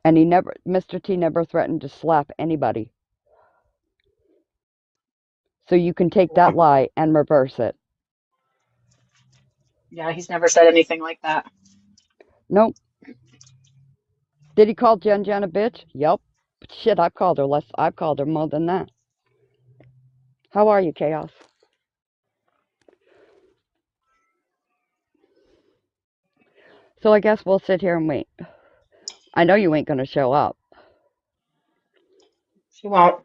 And Mr. T never threatened to slap anybody. So you can take that Well, lie and reverse it. yeah, he's never said anything like that. Nope. Did he call Jen a bitch? Yep. Shit, I've called her more than that. How are you, Chaos? So I guess we'll sit here and wait. I know you ain't gonna show up. She won't.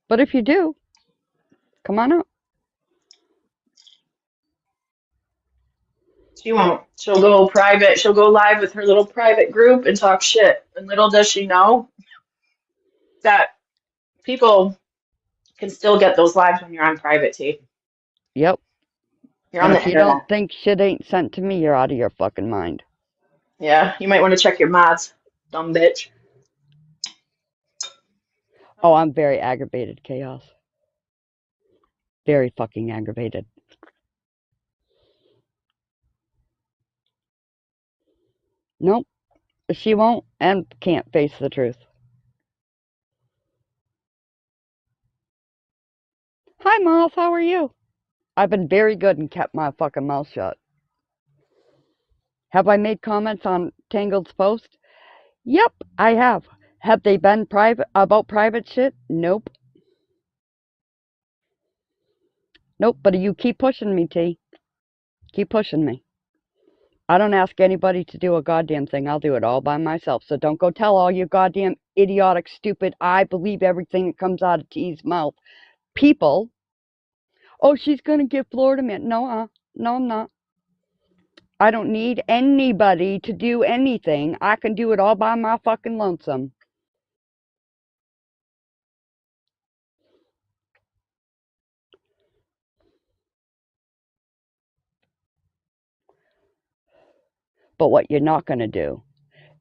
But if you do, come on up. She won't. She'll go private. She'll go live with her little private group and talk shit. And little does she know that people can still get those lives when you're on private, T. Yep. You're on And the if you don't internet. think shit ain't sent to me, you're out of your fucking mind. Yeah, you might want to check your mods, dumb bitch. Oh, I'm very aggravated, Chaos. Very fucking aggravated. Nope. She won't and can't face the truth. Hi, Moth. How are you? I've been very good and kept my fucking mouth shut. Have I made comments on Tangled's post? Yep, I have. Have they been private about private shit? Nope. Nope, but you keep pushing me, T. Keep pushing me. I don't ask anybody to do a goddamn thing. I'll do it all by myself. So don't go tell all you goddamn idiotic, stupid, I believe everything that comes out of T's mouth. People, oh, she's going to give Florida man. No, I'm not. I don't need anybody to do anything. I can do it all by my fucking lonesome. But what you're not going to do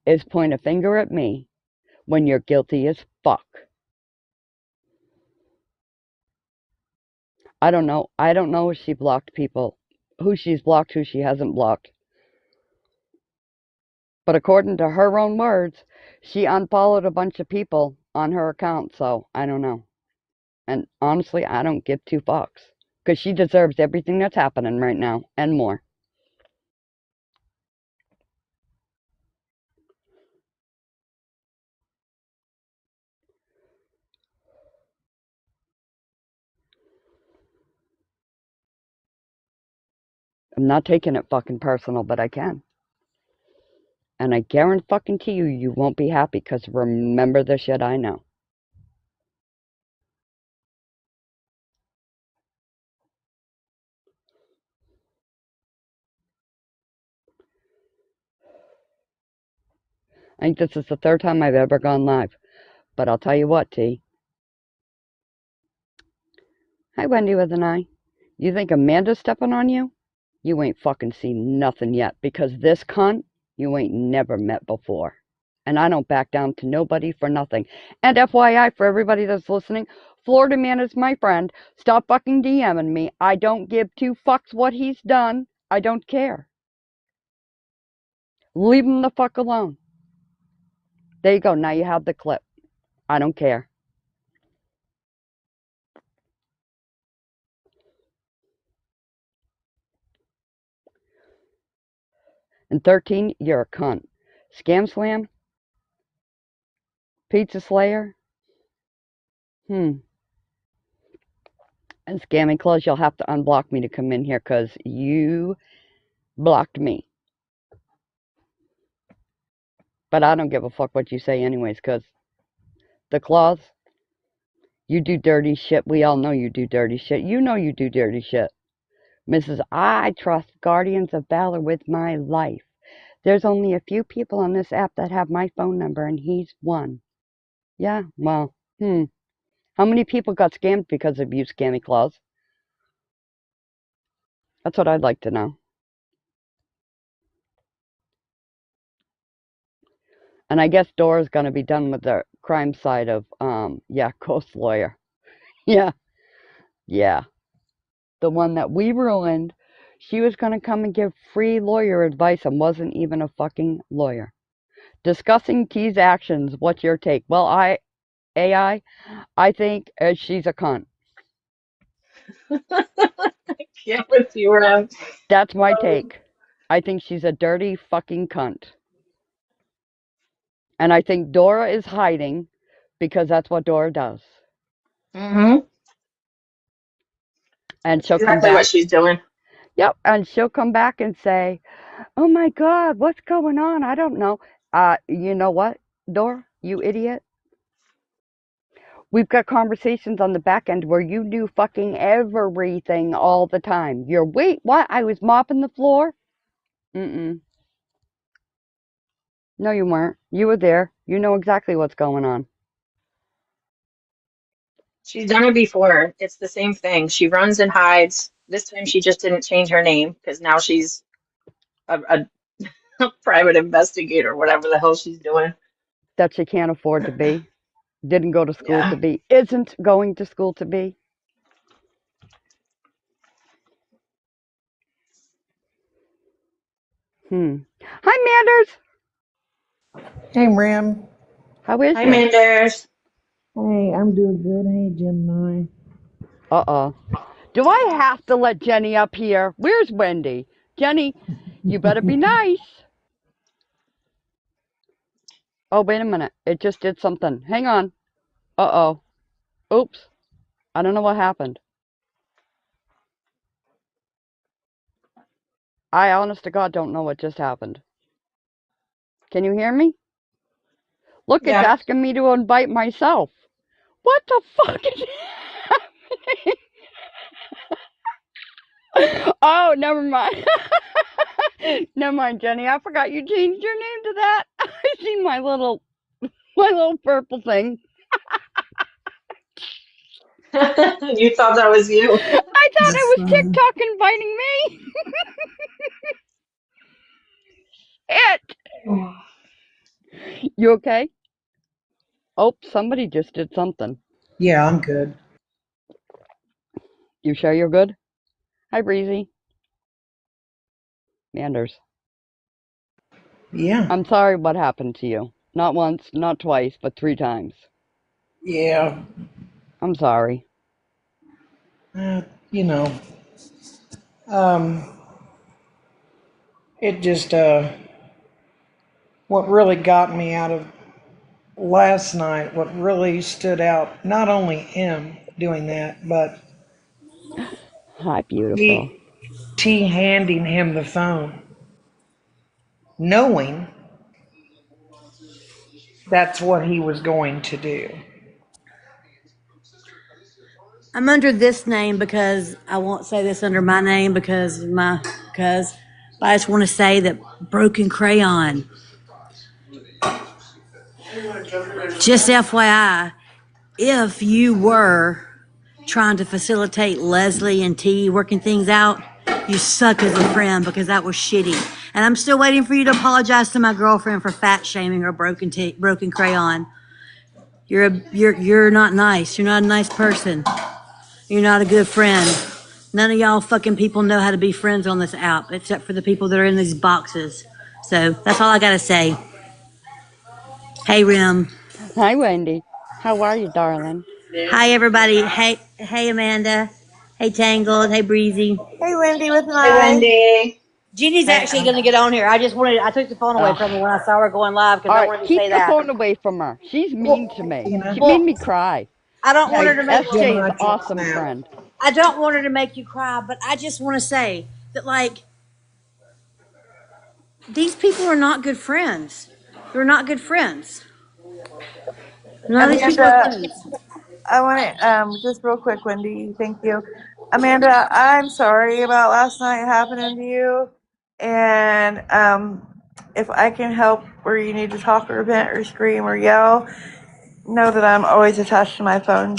is point a finger at me when you're guilty as fuck. I don't know. I don't know if she blocked people, who she's blocked, who she hasn't blocked. But according to her own words, she unfollowed a bunch of people on her account, so I don't know. And honestly, I don't give two fucks. Because she deserves everything that's happening right now, and more. I'm not taking it fucking personal, but I can. And I guarantee you, you won't be happy, because remember the shit I know. I think this is the third time I've ever gone live. But I'll tell you what, T. Hi, Wendy with an I. You think Amanda's stepping on you? You ain't fucking seen nothing yet, because this cunt you ain't never met before. And I don't back down to nobody for nothing. And FYI, for everybody that's listening, Florida man is my friend. Stop fucking DMing me. I don't give two fucks what he's done. I don't care. Leave him the fuck alone. There you go. Now you have the clip. I don't care. And 13, you're a cunt. Scam Slam? Pizza Slayer? And Scammy Clothes, you'll have to unblock me to come in here, because you blocked me. But I don't give a fuck what you say anyways, because the claws, you do dirty shit. We all know you do dirty shit. You know you do dirty shit. Mrs. I trust Guardians of Valor with my life. There's only a few people on this app that have my phone number, and he's one. Yeah, well, How many people got scammed because of you, Scammy Claus? That's what I'd like to know. And I guess Dora's going to be done with the crime side of, Ghost Lawyer. Yeah, yeah. The one that we ruined. She was going to come and give free lawyer advice and wasn't even a fucking lawyer. Discussing T's actions. What's your take? Well, I think she's a cunt. Yeah, with you, Ram. That's my take. I think she's a dirty fucking cunt. And I think Dora is hiding because that's what Dora does. Mm-hmm. And That's she'll come exactly what back. she's doing. Yep. And she'll come back and say, oh my God, what's going on? I don't know. You know what, Dora, you idiot? We've got conversations on the back end where you do fucking everything all the time. Wait, what? I was mopping the floor? Mm-mm. No, you weren't. You were there. You know exactly what's going on. She's done it before. It's the same thing. She runs and hides. This time she just didn't change her name because now she's a private investigator, whatever the hell she's doing. That she can't afford to be. Didn't go to school to Yeah. be. Isn't going to school to be. Hi, Manders. Hey, Ram. How is Hi, you? Manders. Hey, I'm doing good. Hey, Gemini. Uh-oh. Do I have to let Jenny up here? Where's Wendy? Jenny, you better be nice. Oh, wait a minute. It just did something. Hang on. Uh-oh. Oops. I don't know what happened. I honest to God don't know what just happened. Can you hear me? Look, it's Yeah. asking me to invite myself. What the fuck is happening? Oh, never mind. Never mind, Jenny. I forgot you changed your name to that. I see my little purple thing. You thought that was you. I thought That's it was TikTok inviting me. It. You okay? Oh, somebody just did something. Yeah, I'm good. You sure you're good? Hi, Breezy. Manders. Yeah. I'm sorry what happened to you. Not once, not twice, but 3 times. Yeah. I'm sorry. Uh, you know, um, it just, what really got me out of last night, what really stood out, not only him doing that, but Hi, beautiful. T, T handing him the phone, knowing that's what he was going to do. I'm under this name because I won't say this under my name because I just want to say that Broken Crayon. Just FYI, if you were trying to facilitate Leslie and T working things out, you suck as a friend because that was shitty. And I'm still waiting for you to apologize to my girlfriend for fat shaming her broken crayon. You're not nice. You're not a nice person. You're not a good friend. None of y'all fucking people know how to be friends on this app, except for the people that are in these boxes. So that's all I gotta say. Hey, Rim. Hi, Wendy. How are you, darling? Hi, everybody. Hey, Amanda. Hey, Tangled. Hey, Breezy. Hey, Wendy with an Hi, I. Wendy. Jeannie's actually Hey, gonna get on here. I took the phone away from her Ugh. when I saw her going live because All I right, wanted to keep say the that. phone away from her. She's mean Well, to me. She Tina. made well, me cry. I don't want her Hey, to make you. SJ's Gemini, take a awesome snap. friend. I don't want her to make you cry, but I just want to say that, like, these people are not good friends. They're not good friends. None of these people are Amanda, friends. I want to, just real quick, Wendy, thank you. Amanda, I'm sorry about last night happening to you. And if I can help where you need to talk or vent or scream or yell, know that I'm always attached to my phone.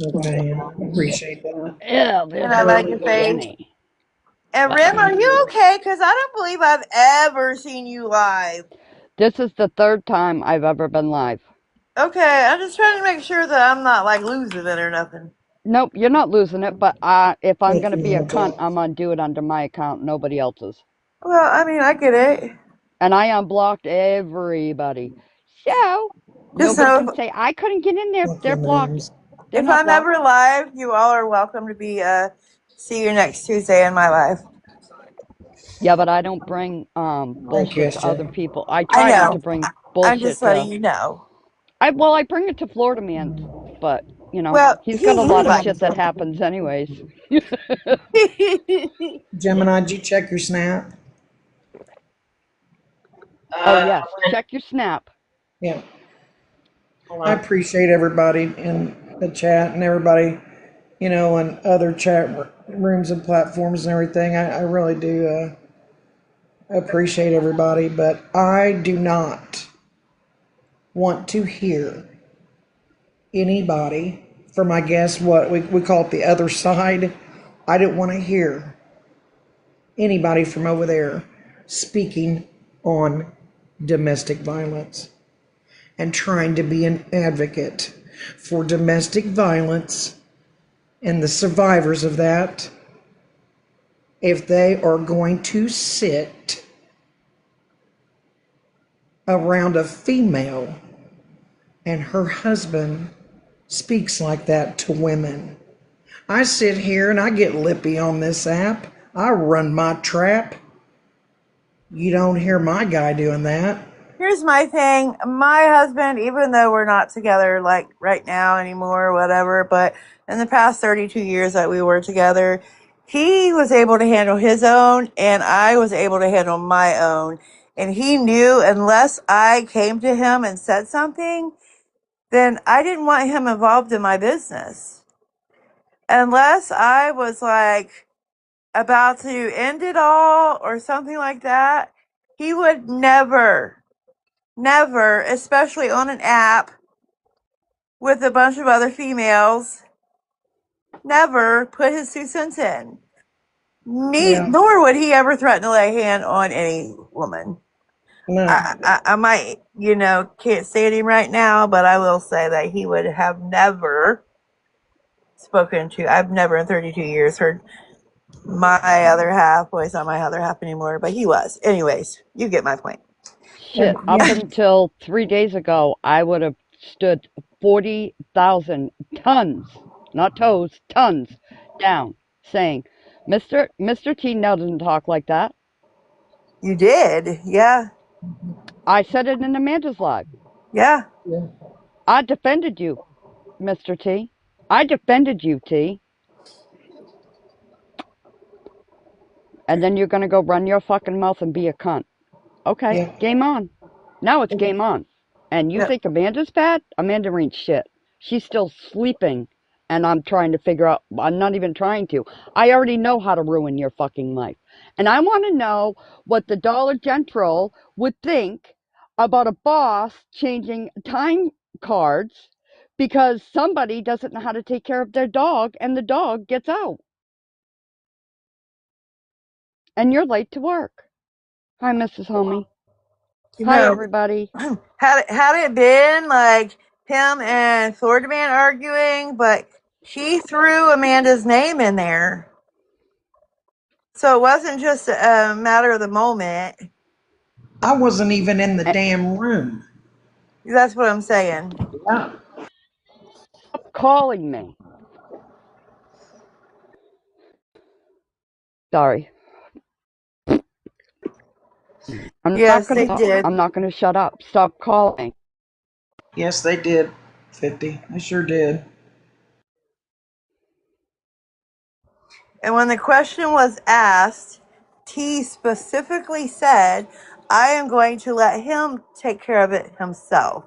Okay, I appreciate that. Ew, And this I like fucking to say, Jenny. and Rim, are you okay? Because I don't believe I've ever seen you live. This is the 3rd time I've ever been live. Okay, I'm just trying to make sure that I'm not like losing it or nothing. Nope, you're not losing it, but if I'm Thank going to you, be a cunt, Mojo. I'm going to do it under my account, nobody else's. Well, I mean, I get it. And I unblocked everybody. So Just nobody can know say I couldn't get in there. Fuck They're your blocked. names. They're if not I'm blocked. ever live, you all are welcome to be see you next Tuesday in my life. Yeah, but I don't bring Thank you, bullshit to other SJ. people. I I try not to know. bring I'm just bullshit letting to you know. I bring it to Florida man, but Well, he's got a he lot of might. shit that happens anyways. Gemini, did you check your snap? Oh Uh, yes, when, check your snap. Yeah. hold I on. appreciate everybody in the chat and everybody, and other rooms and platforms and everything. I really do appreciate everybody, but I do not want to hear anybody from, I guess, what we call it the other side. I don't want to hear anybody from over there speaking on domestic violence and trying to be an advocate for domestic violence and the survivors of that if they are going to sit around a female and her husband speaks like that to women. I sit here and I get lippy on this app. I run my trap. You don't hear my guy doing that. Here's my thing. My husband, even though we're not together like right now anymore or whatever, but in the past 32 years that we were together, he was able to handle his own and I was able to handle my own. And he knew unless I came to him and said something, then I didn't want him involved in my business. Unless I was like about to end it all or something like that, he would never, especially on an app with a bunch of other females, never put his 2 cents in. Yeah, Nor would he ever threaten to lay a hand on any woman. no, I might, can't say it right now, but I will say that he would have never spoken to. I've never in 32 years heard my other half. Well, he's not my other half anymore, but he was. Anyways, you get my point. and Shit, up yeah, until 3 days ago, I would have stood 40,000 tons, not toes, tons down, saying, Mr. T now doesn't talk like that. You did, yeah, I said it in Amanda's live. yeah. yeah, I defended you, Mr. T. I defended you, T. And then you're gonna go run your fucking mouth and be a cunt. Okay, yeah. game on. Now it's game on. And you Yep. think Amanda's bad? Amanda ain't shit. She's still sleeping, and I'm trying to figure out. I'm not even trying to. I already know how to ruin your fucking life. And I want to know what the Dollar General would think about a boss changing time cards because somebody doesn't know how to take care of their dog and the dog gets out. And you're late to work. Hi, Mrs. Homie. You Hi, know, everybody. had it been like him and Florida Man arguing, but he threw Amanda's name in there. So it wasn't just a matter of the moment. I wasn't even in the Eh, damn room. That's what I'm saying. Yeah, Stop calling me. Sorry. I'm not Yes, gonna they stop. did. I'm not gonna shut up. Stop calling. yes, they did. 50. I sure did. And when the question was asked, T specifically said, I am going to let him take care of it himself.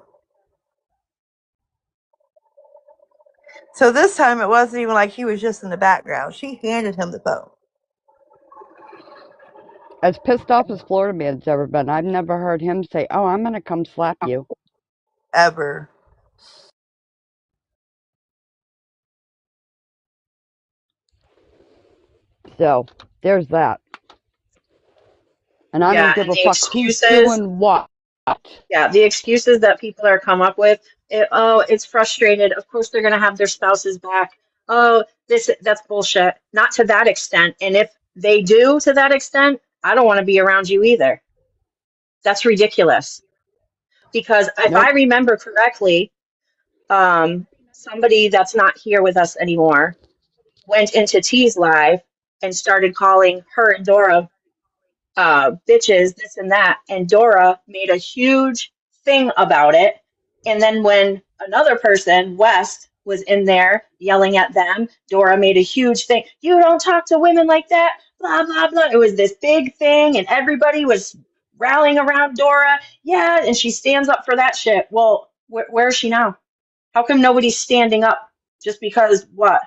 So this time it wasn't even like he was just in the background. She handed him the phone. As pissed off as Florida Man's ever been, I've never heard him say, "Oh, I'm gonna come slap you." Ever. So there's that. And I don't Yeah, give and a the fuck who's excuses, doing what. yeah, the excuses that people are come up with, oh, it's frustrated. Of course they're going to have their spouses back. Oh, that's bullshit. Not to that extent. And if they do to that extent, I don't want to be around you either. That's ridiculous. Because if I Nope. remember correctly, somebody that's not here with us anymore went into T's live and started calling her and Dora bitches, this and that. And Dora made a huge thing about it. And then when another person, West, was in there yelling at them, Dora made a huge thing. You don't talk to women like that, blah, blah, blah. It was this big thing, and everybody was rallying around Dora. Yeah, and she stands up for that shit. Well, where is she now? How come nobody's standing up just because what?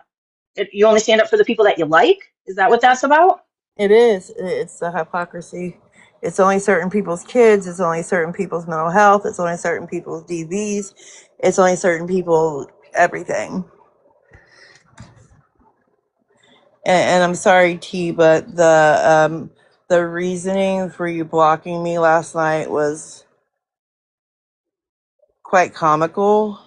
You only stand up for the people that you like? Is that what that's about? It is. It's the hypocrisy. It's only certain people's kids. It's only certain people's mental health. It's only certain people's DVs. It's only certain people everything. And I'm sorry, T, but the reasoning for you blocking me last night was quite comical.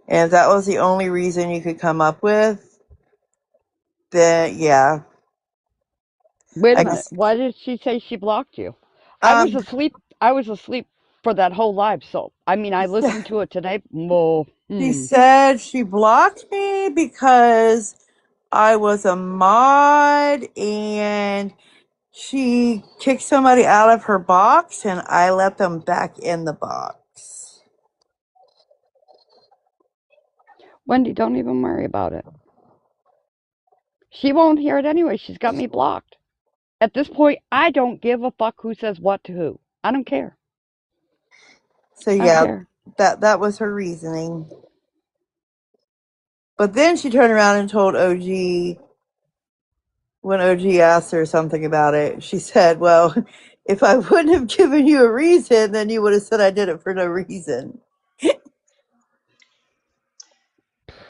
And if that was the only reason you could come up with, then yeah, Wait a I minute. guess. Why did she say she blocked you? I was asleep. I was asleep for that whole live. So I mean, I listened to it today. Well, She said she blocked me because I was a mod and she kicked somebody out of her box and I let them back in the box. Wendy, don't even worry about it. She won't hear it anyway. She's got me blocked. At this point, I don't give a fuck who says what to who. I don't care. So I don't yeah, care. that was her reasoning. But then she turned around and told OG, when OG asked her something about it, she said, well, if I wouldn't have given you a reason, then you would have said I did it for no reason.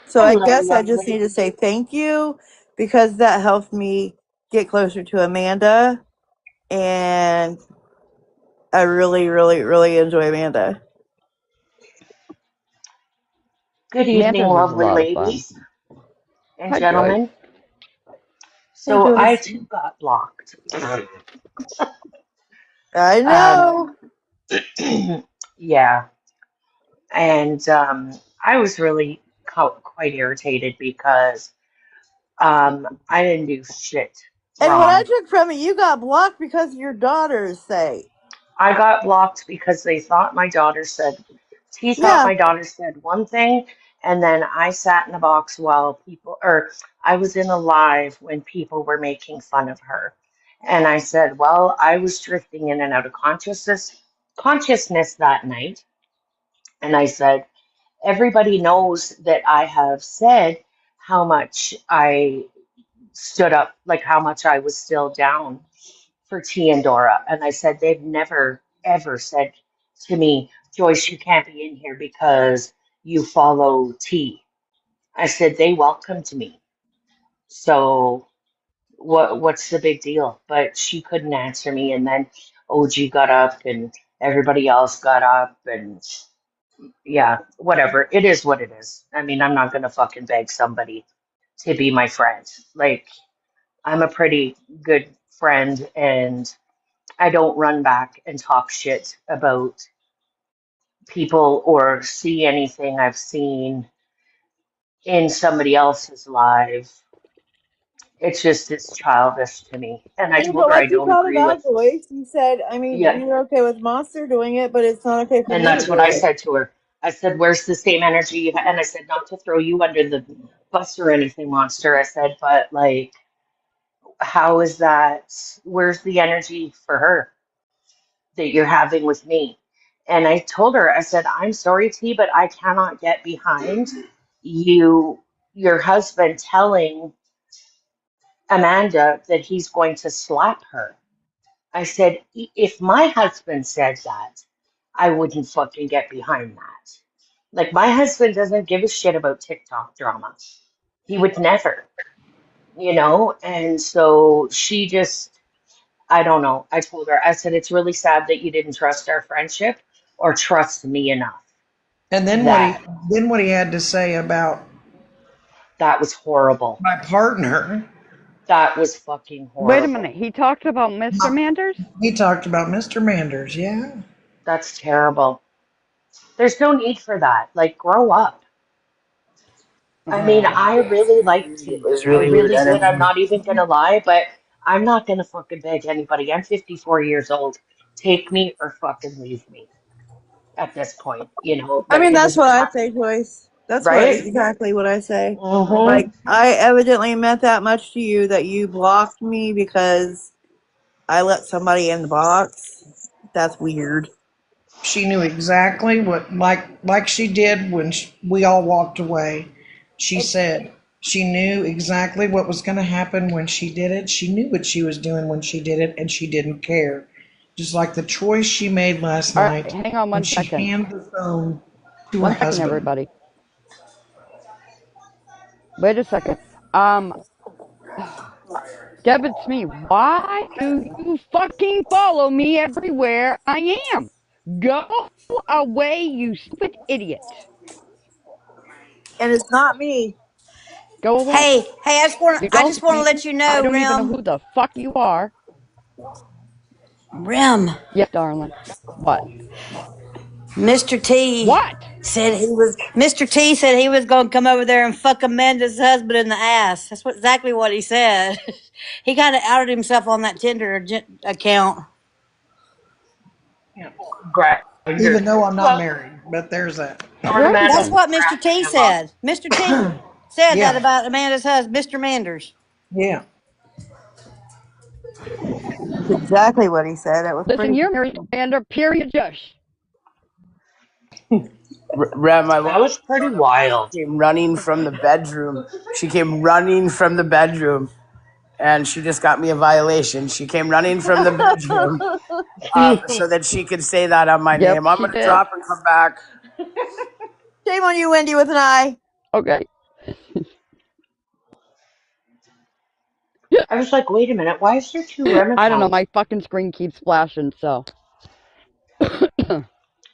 So I Hello, guess I young just need lady. to say thank you because that helped me get closer to Amanda. And I really, really, really enjoy Amanda. Good evening, Amanda's is a lovely lot of fun. ladies and Hi, Joyce. gentlemen. Hey, So I Joyce. too got blocked. I Um, know. yeah, and I was really quite irritated because I didn't do shit And what I wrong. took from it, you got blocked because of your daughter's sake. I got blocked because they thought my daughter said, he thought Yeah. my daughter said one thing, and then I sat in a box while people, or I was in a live when people were making fun of her. And I said, well, I was drifting in and out of consciousness that night. And I said, everybody knows that I have said how much I stood up, like how much I was still down for T and Dora. And I said, they've never, ever said to me, Joyce, you can't be in here because you follow T. I said, they welcomed me. So what's the big deal? But she couldn't answer me. And then OG got up and everybody else got up and yeah, whatever. It is what it is. I mean, I'm not gonna fucking beg somebody to be my friend. Like, I'm a pretty good friend and I don't run back and talk shit about people or see anything I've seen in somebody else's life. It's childish to me. And I Yeah, told but her I like you don't called it agree out, with, Joyce. You said, I mean, yeah. you're okay with Monster doing it, but it's not okay for And me to that's what do I it. said to her. I said, where's the same energy you had? And I said, not to throw you under the bus or anything, monster. I said, but like, how is that? Where's the energy for her that you're having with me? And I told her, I said, I'm sorry, T, but I cannot get behind you, your husband telling Amanda that he's going to slap her. I said, if my husband said that, I wouldn't fucking get behind that. Like, my husband doesn't give a shit about TikTok drama. He would never, you know? And so she just, I don't know. I told her, I said, it's really sad that you didn't trust our friendship or trust me enough. And That then what he had to say about that was horrible. my partner. That was fucking Wait a horrible. minute. He talked about Mr. Manders? He talked about Mr. Manders, yeah. That's terrible. There's no need for that. Like, grow up. I mean, I really like It tea. was I really weird. really And did. I'm then not even gonna lie, but I'm not gonna fucking beg anybody. I'm 54 years old. Take me or fucking leave me at this point. You know, I like mean, it that's doesn't what I matter, say, Joyce. That's what right? exactly what I say. Mm-hmm. Like, I evidently meant that much to you that you blocked me because I let somebody in the box. That's weird. She knew exactly what, like she did when we all walked away. She said she knew exactly what was going to happen when she did it. She knew what she was doing when she did it, and she didn't care. Just like the choice she made last All right, night hang on when one she second. handed the phone to her 1 second, husband. everybody. Wait a second. Um, Deb, it's me. Why do you fucking follow me everywhere I am? Go away, you stupid idiot. And it's not me. Go away. Hey, You I don't just want to see let me. you I know, don't even know who the fuck you are. Rim, Yes, darling. What? Mr. T What? Mr. T said he was going to come over there and fuck Amanda's husband in the ass. That's exactly what he said. He kind of outed himself on that Tinder account. Yeah. Grinder. Even though I'm not Well, married, but there's that. Lord Right That's Amanda then. what Mr. cracking T him up. said. Mr. T said that Yeah, about Amanda's husband, Mr. Manders. yeah. That's exactly what he said. It was Listen, pretty. you're married, Amanda, period, Josh. My That wife was pretty wild. came running from the bedroom. She came running from the bedroom, and she just got me a violation. She came running from the bedroom so that she could say that on my Yep, name. I'm she gonna did. drop and come back. Shame on you, Wendy, with an I. Okay. I was like, wait a minute, why is there two Rem I don't know. accounts? My fucking screen keeps flashing, so.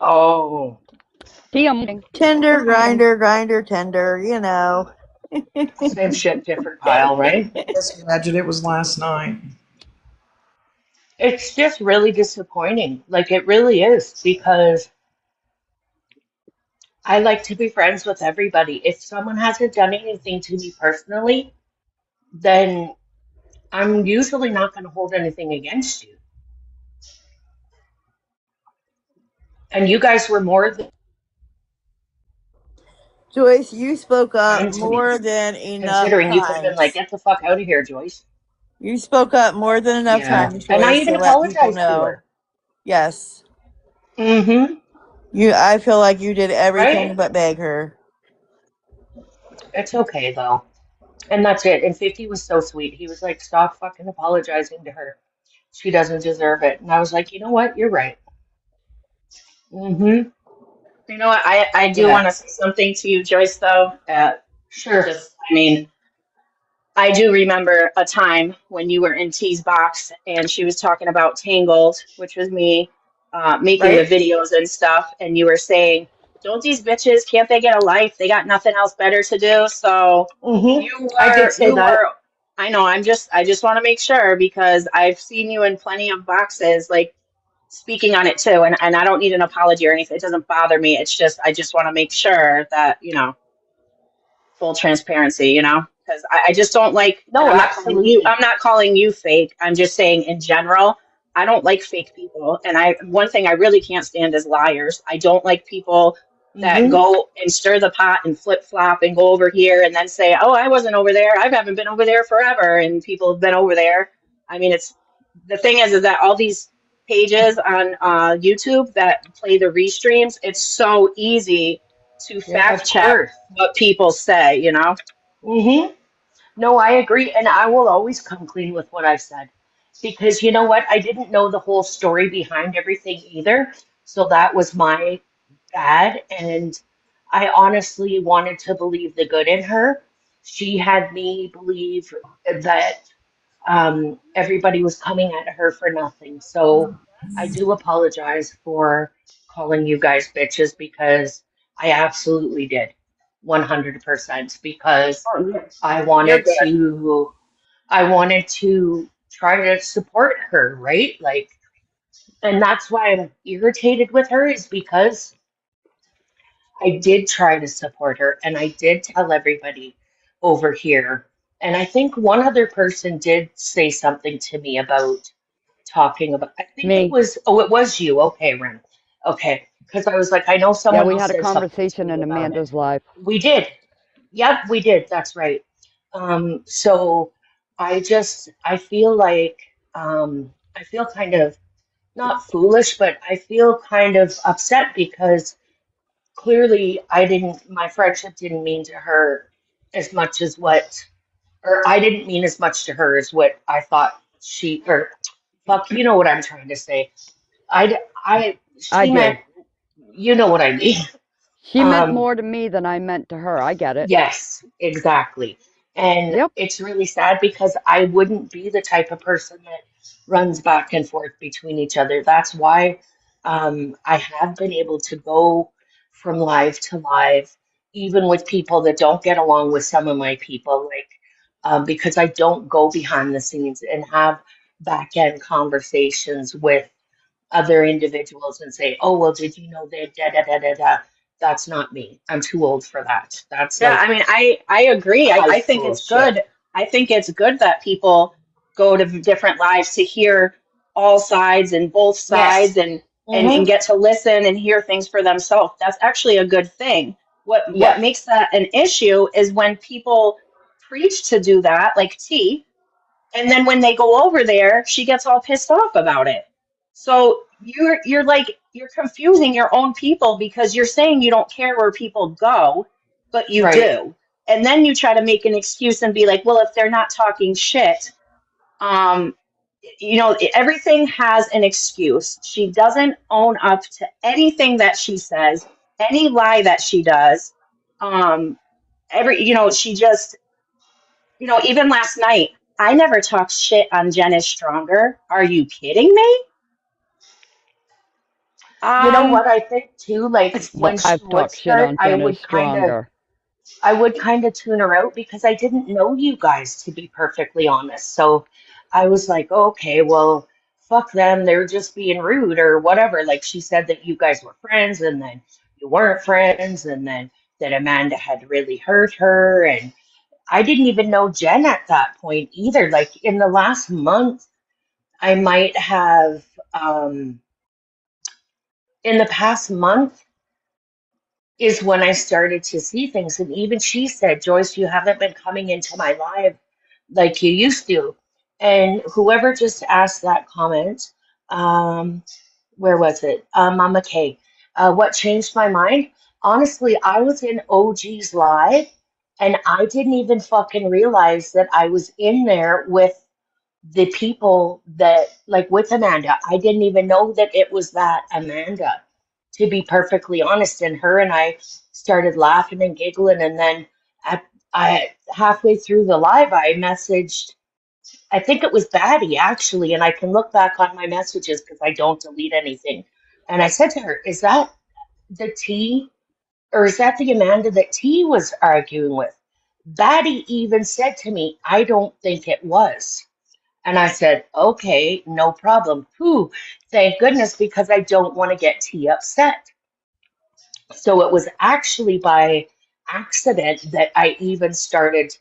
Oh, See, I'm leaving. Tinder, grinder, grinder, tender, you know. same shit, different pile, right? Just imagine it was last night. It's just really disappointing. Like, it really is, because I like to be friends with everybody. If someone hasn't done anything to me personally, then I'm usually not going to hold anything against you. And you guys were more than Joyce, you spoke up kind to me, more than enough considering you could have been like, times. get the fuck out of here, Joyce. You spoke up more than enough Yeah. times, And I Joyce, even to let people apologized to know. her. Yes. Mm-hmm. I feel like you did everything Right? but beg her. It's okay, though. And that's it. And 50 was so sweet. He was like, stop fucking apologizing to her. She doesn't deserve it. And I was like, you know what? You're right. Mm-hmm. You know what? I do Yeah. want to say something to you, Joyce, though. Sure. Just, I mean, I do remember a time when you were in T's box and she was talking about Tangled, which was me making the Right? videos and stuff, and you were saying, "Don't these bitches? Can't they get a life? They got nothing else better to do." So Mm-hmm. I did say you that. were. I know. I just want to make sure because I've seen you in plenty of boxes, like speaking on it too, and I don't need an apology or anything. It doesn't bother me. It's just I just want to make sure that full transparency, because I just don't like, and No, absolutely. I'm not calling you fake. I'm just saying in general, I don't like fake people. And one thing I really can't stand is liars. I don't like people that Mm-hmm. go and stir the pot and flip flop and go over here and then say, oh, I wasn't over there. I haven't been over there forever. And people have been over there. I mean, the thing is that all these pages on YouTube that play the restreams, it's so easy to Yeah, fact of check course. what people say. Mm-hmm. No, I agree. And I will always come clean with what I've said. Because you know what? I didn't know the whole story behind everything either. So that was my bad. And I honestly wanted to believe the good in her. She had me believe that everybody was coming at her for nothing. So I do apologize for calling you guys bitches because I absolutely did. 100% because Oh, I you're wanted good. to. I wanted to try to support her, right? Like, and that's why I'm irritated with her is because I did try to support her and I did tell everybody over here. And I think one other person did say something to me about talking about, I think it Me. was, oh, it was you. Okay, Ren. Okay. Because I was like, I know Yeah, someone we else had a said something to conversation me in about it. Amanda's live. We did. Yep, we did. That's right. So I feel like, I feel kind of not foolish, but I feel kind of upset because clearly my friendship didn't mean to her as much as what, or I didn't mean as much to her as what I thought or fuck, you know what I'm trying to say. I She meant, do. you know what I mean. She meant Um, more to me than I meant to her. I get it. Yes, exactly. And Yep. it's really sad because I wouldn't be the type of person that runs back and forth between each other. That's why I have been able to go from live to live, even with people that don't get along with some of my people, like because I don't go behind the scenes and have back end conversations with other individuals and say, "Oh, well, did you know that da da da da da?" That's not me. I'm too old for that. That's Yeah, like I mean, I agree. high I think school it's shit. good. I think it's good that people go to different lives to hear all sides and both sides Yes. and Mm-hmm. get to listen and hear things for themselves. That's actually a good thing. What Yeah. makes that an issue is when people preach to do that, like T, and then when they go over there, she gets all pissed off about it. So you're like you're confusing your own people because you're saying you don't care where people go, but you Right. do. And then you try to make an excuse and be like, well, if they're not talking shit, um, everything has an excuse. She doesn't own up to anything that she says, any lie that she does. Um, she just even last night, I never talked shit on Jen is Stronger. Are you kidding me? You know Um, what I think too? Like when she I've would talked shit start, on Jen is stronger. I would kind of tune her out because I didn't know you guys, to be perfectly honest. So I was like, okay, well, fuck them. They're just being rude or whatever. Like she said that you guys were friends and then you weren't friends and then that Amanda had really hurt her. And I didn't even know Jen at that point either. Like in the last month, I might have, um, in the past month, is when I started to see things. And even she said, Joyce, you haven't been coming into my live like you used to. And whoever just asked that comment, um, where was it? Mama K. What changed my mind? Honestly, I was in OG's live and I didn't even fucking realize that I was in there with the people that like with Amanda. I didn't even know that it was that Amanda, to be perfectly honest. And her and I started laughing and giggling, and then at I halfway through the live, I messaged. I think it was Batty actually, and I can look back on my messages because I don't delete anything. And I said to her, "Is that the T, or is that the Amanda that T was arguing with?" Batty even said to me, "I don't think it was." And I said, okay, no problem. Whew, thank goodness, because I don't want to get T upset. So it was actually by accident that I even started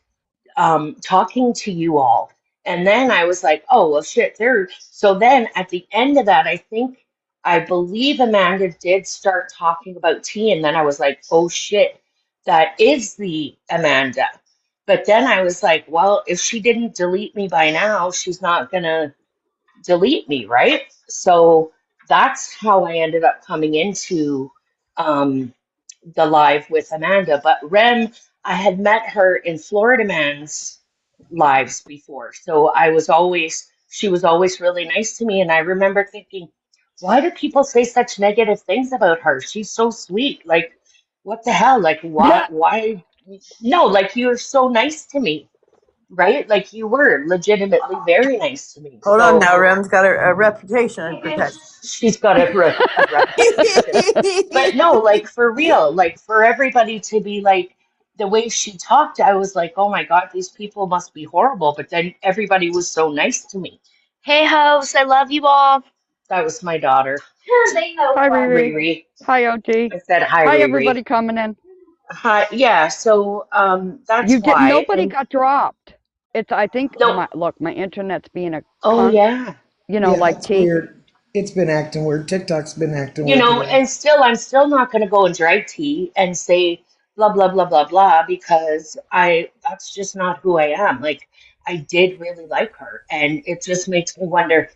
talking to you all. And then I was like, oh, well, shit, there. So then at the end of that, I believe Amanda did start talking about T. And then I was like, oh, shit, that is the Amanda. But then I was like, well, if she didn't delete me by now, she's not going to delete me, right? So that's how I ended up coming into um, the live with Amanda. But Rem, I had met her in Florida Man's lives before. So she was always really nice to me. And I remember thinking, why do people say such negative things about her? She's so sweet. Like, what the hell? Like, why? No, like, you're so nice to me, right? Like, you were legitimately very nice to me. Hold on So, now, Rem's got a reputation to protect. she's got a reputation. But no, like for real, like for everybody to be like, the way she talked, I was like, oh my God, these people must be horrible. But then everybody was so nice to me. Hey, house, I love you all. That was my daughter. Hi, Riri. Riri. Hi, OG. I said hi, Hi, Riri. everybody coming in. Hi, yeah. So that's You get why. nobody And got dropped. It's I think no, my internet's being a oh yeah. Yeah, like it's T. weird. It's been acting weird. TikTok's been acting weird today. And still, I'm still not going to go and drag tea and say blah blah blah blah blah because that's just not who I am. Like I did really like her, and it just makes me wonder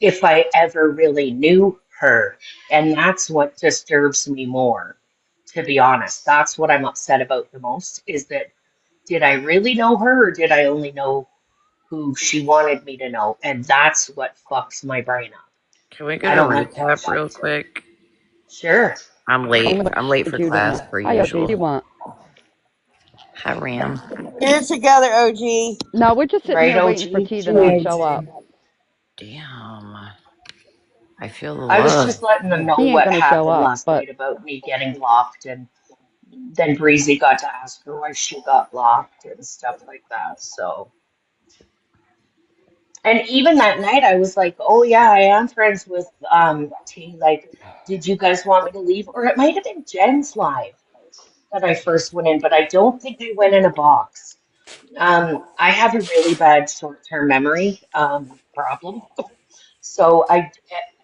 if I ever really knew her, and that's what disturbs me more. To be honest, that's what I'm upset about the most. Is that did I really know her, or did I only know who she wanted me to know? And that's what fucks my brain up. Can we I get a don't like that recap real shit. quick? Sure. I'm I'm late. gonna I'm late put for you class down. per Hi, OG. What do you usual. want? Hi, Ram. Get it together, OG. No, we're just sitting Right, here waiting for OG? T to not Hi, show up. OG. Damn. I feel the I was love. just letting them know He ain't what gonna show happened up, last but night about me getting blocked, and then Breezy got to ask her why she got blocked and stuff like that. So, and even that night, I was like, "Oh yeah, I am friends with T. Like, did you guys want me to leave?" Or it might have been Jen's live that I first went in, but I don't think I went in a box. I have a really bad short-term memory problem. So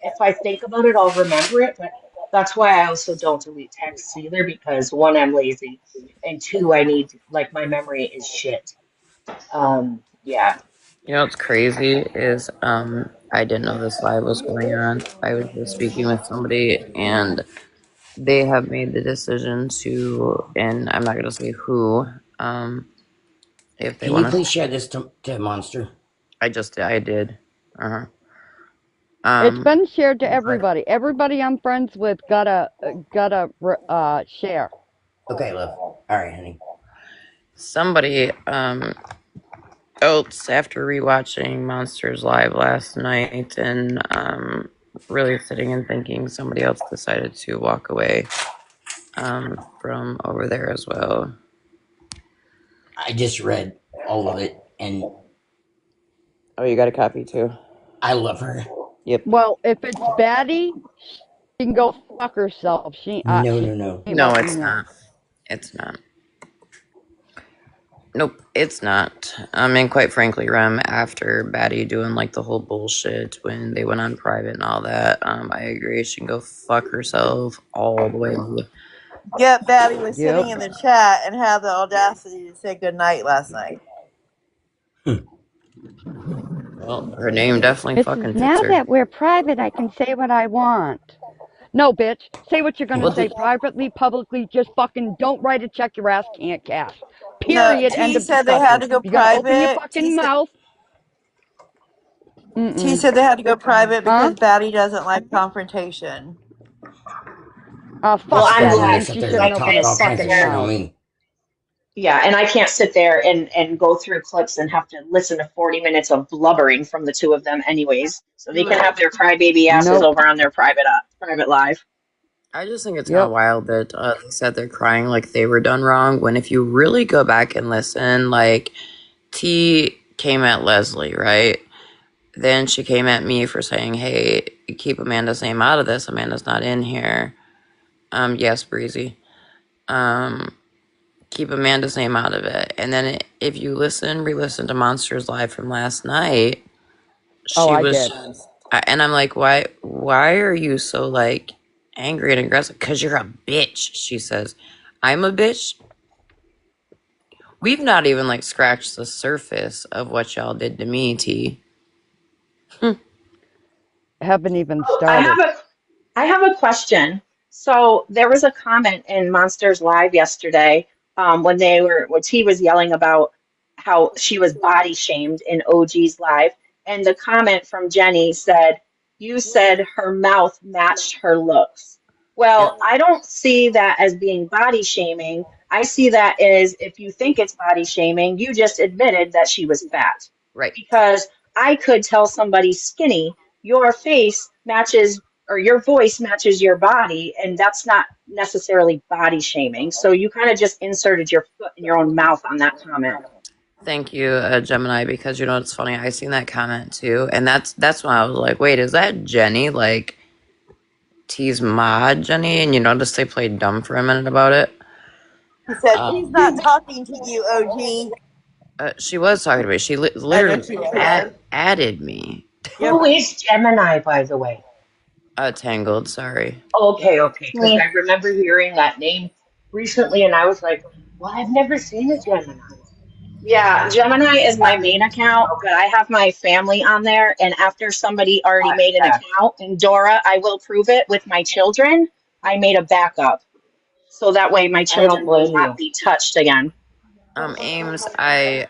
if I think about it, I'll remember it. But that's why I also don't delete texts either, because one, I'm lazy, and two, I need like my memory is shit. Yeah. You know what's crazy is I didn't know this live was going on. I was just speaking with somebody and they have made the decision to, and I'm not gonna say who, if they Can you want to. please share this to Monster? I did. Uh-huh. it's been shared to But everybody. Everybody I'm friends with gotta share. Okay, love. All right, honey. somebody else after rewatching Monsters Live last night and really sitting and thinking, somebody else decided to walk away from over there as well. I just read all of it, and Oh, you got a copy too? I love her. Yep. Well, if it's Batty, she can go fuck herself. No, She no, no. ain't No, welcome it's here. not. It's not. Nope, it's not. I mean, quite frankly, Rem, after Batty doing like the whole bullshit when they went on private and all that, I agree. She can go fuck herself all the way. Yep, Batty was Yep. sitting in the chat and had the audacity to say goodnight last night. Well, her name definitely It's fucking fits now her. that we're private, I can say what I want. No, bitch. Say what you're gonna Well, say privately, publicly. Just fucking don't write a check your ass can't cash. No, Period. End T of said they had discussion. to go You gotta open your private. fucking mouth. T Mm-mm. said they had to go private Huh? because Batty doesn't like confrontation. Well, Fuck I'm so Batty. they glad Then sit she there because shouldn't I and open talk can't her all sit kinds of fucking shit there. on mouth. me. Yeah, and I can't sit there and go through clips and have to listen to 40 minutes of blubbering from the two of them, anyways. So they can have their crybaby asses Nope. over on their private live. I just think it's kind of Yep. wild that they said they're crying like they were done wrong. When if you really go back and listen, like T came at Leslie, right? Then she came at me for saying, "Hey, keep Amanda's name out of this. Amanda's not in here." Yes, Breezy. Um, keep Amanda's name out of it. And then if you re-listen to Monsters Live from last night, Oh, she I was did. just, and I'm like, why are you so like angry and aggressive? Because you're a bitch, she says. I'm a bitch. We've not even like scratched the surface of what y'all did to me, T. Haven't even Oh, started. I have a question. So there was a comment in Monsters Live yesterday when T was yelling about how she was body shamed in OG's live, and the comment from Jenny said, "You said her mouth matched her looks." Yep. Well, I don't see that as being body shaming. I see that as if you think it's body shaming, you just admitted that she was fat. Right. Because I could tell somebody skinny, your face matches or your voice matches your body, and that's not necessarily body shaming. So you kind of just inserted your foot in your own mouth on that comment. Thank you, Gemini, because you know it's funny. I seen that comment too, and that's when I was like, "Wait, is that Jenny? Like T's mod, Jenny?" And you notice they played dumb for a minute about it. He said, he's not talking to you, OG. She was talking to me. She I know literally she was. added me. Yep. Who is Gemini, by the way? Tangled. Sorry. Okay, because Me. I remember hearing that name recently, and I was like, well, I've never seen a Gemini. Yeah, Gemini is my main account, but I have my family on there. And after somebody already made an account, and Dora, I will prove it with my children, I made a backup. So that way my I don't children will blame not you. be touched again. Ames. I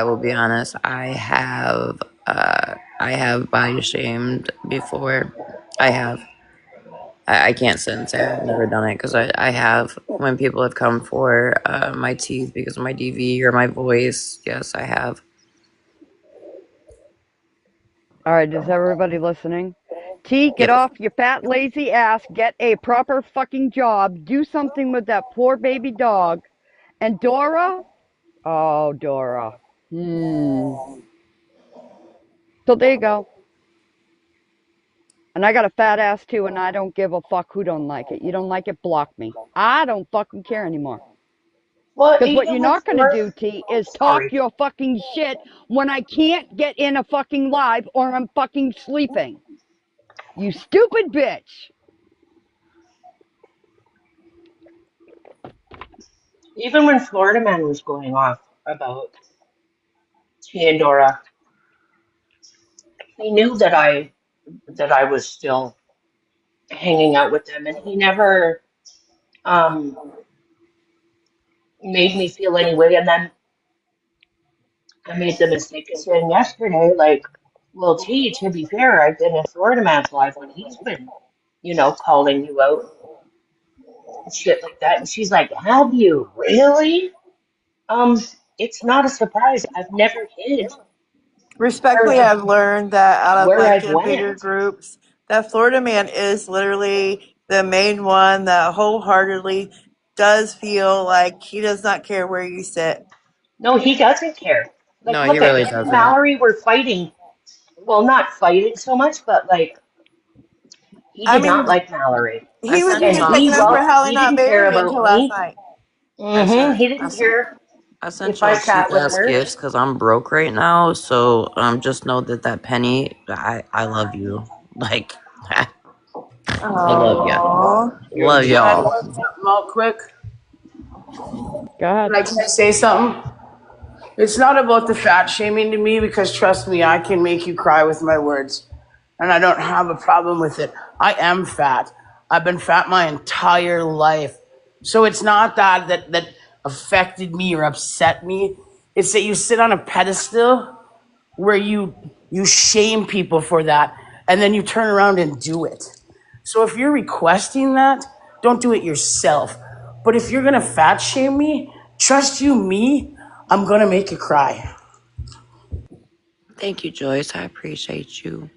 will be honest. I have body shamed before. I have. I can't sit and say I've never done it because I have when people have come for my teeth because of my DV or my voice. Yes, I have. All right, is everybody listening? T, get Yep. off your fat, lazy ass. Get a proper fucking job. Do something with that poor baby dog. And Dora? Oh, Dora. So there you go. And I got a fat ass too, and I don't give a fuck who don't like it. You don't like it, block me. I don't fucking care anymore. Well, Because what you're even with not going to Florida, do, T, oh, is talk sorry. your fucking shit when I can't get in a fucking live or I'm fucking sleeping. You stupid bitch. Even when Florida Man was going off about Theodora, he knew that I was still hanging out with them, and he never um made me feel any way. And then I made the mistake of saying yesterday, like, well, T, to be fair, I've been in Florida Man's life when he's been, calling you out and shit like that. And she's like, have you really? Um, it's not a surprise. I've never hid Respectfully, where I've learned that out of where like I've the bigger went. groups, that Florida man is literally the main one that wholeheartedly does feel like he does not care where you sit. No, he doesn't care. Like, No, he look at really him and doesn't. Mallory were fighting. Well, not fighting so much, but like he I did not mean, like Mallory, I he was sent and being Tom. taken up for Holly he not didn't care married about until last me. night. He didn't care I sent if I y'all sat cheap with ass her. gifts because I'm broke right now. So just know that penny. I love you. Like I love ya. Oh, Love Can I y'all. point something out quick? Go ahead. Can I say something? It's not about the fat shaming to me because trust me, I can make you cry with my words. And I don't have a problem with it. I am fat. I've been fat my entire life. So it's not that affected me or upset me. It's that you sit on a pedestal where you shame people for that and then you turn around and do it. So if you're requesting that, don't do it yourself. But if you're gonna fat shame me, trust you me, I'm gonna make you cry. Thank you, Joyce. I appreciate you.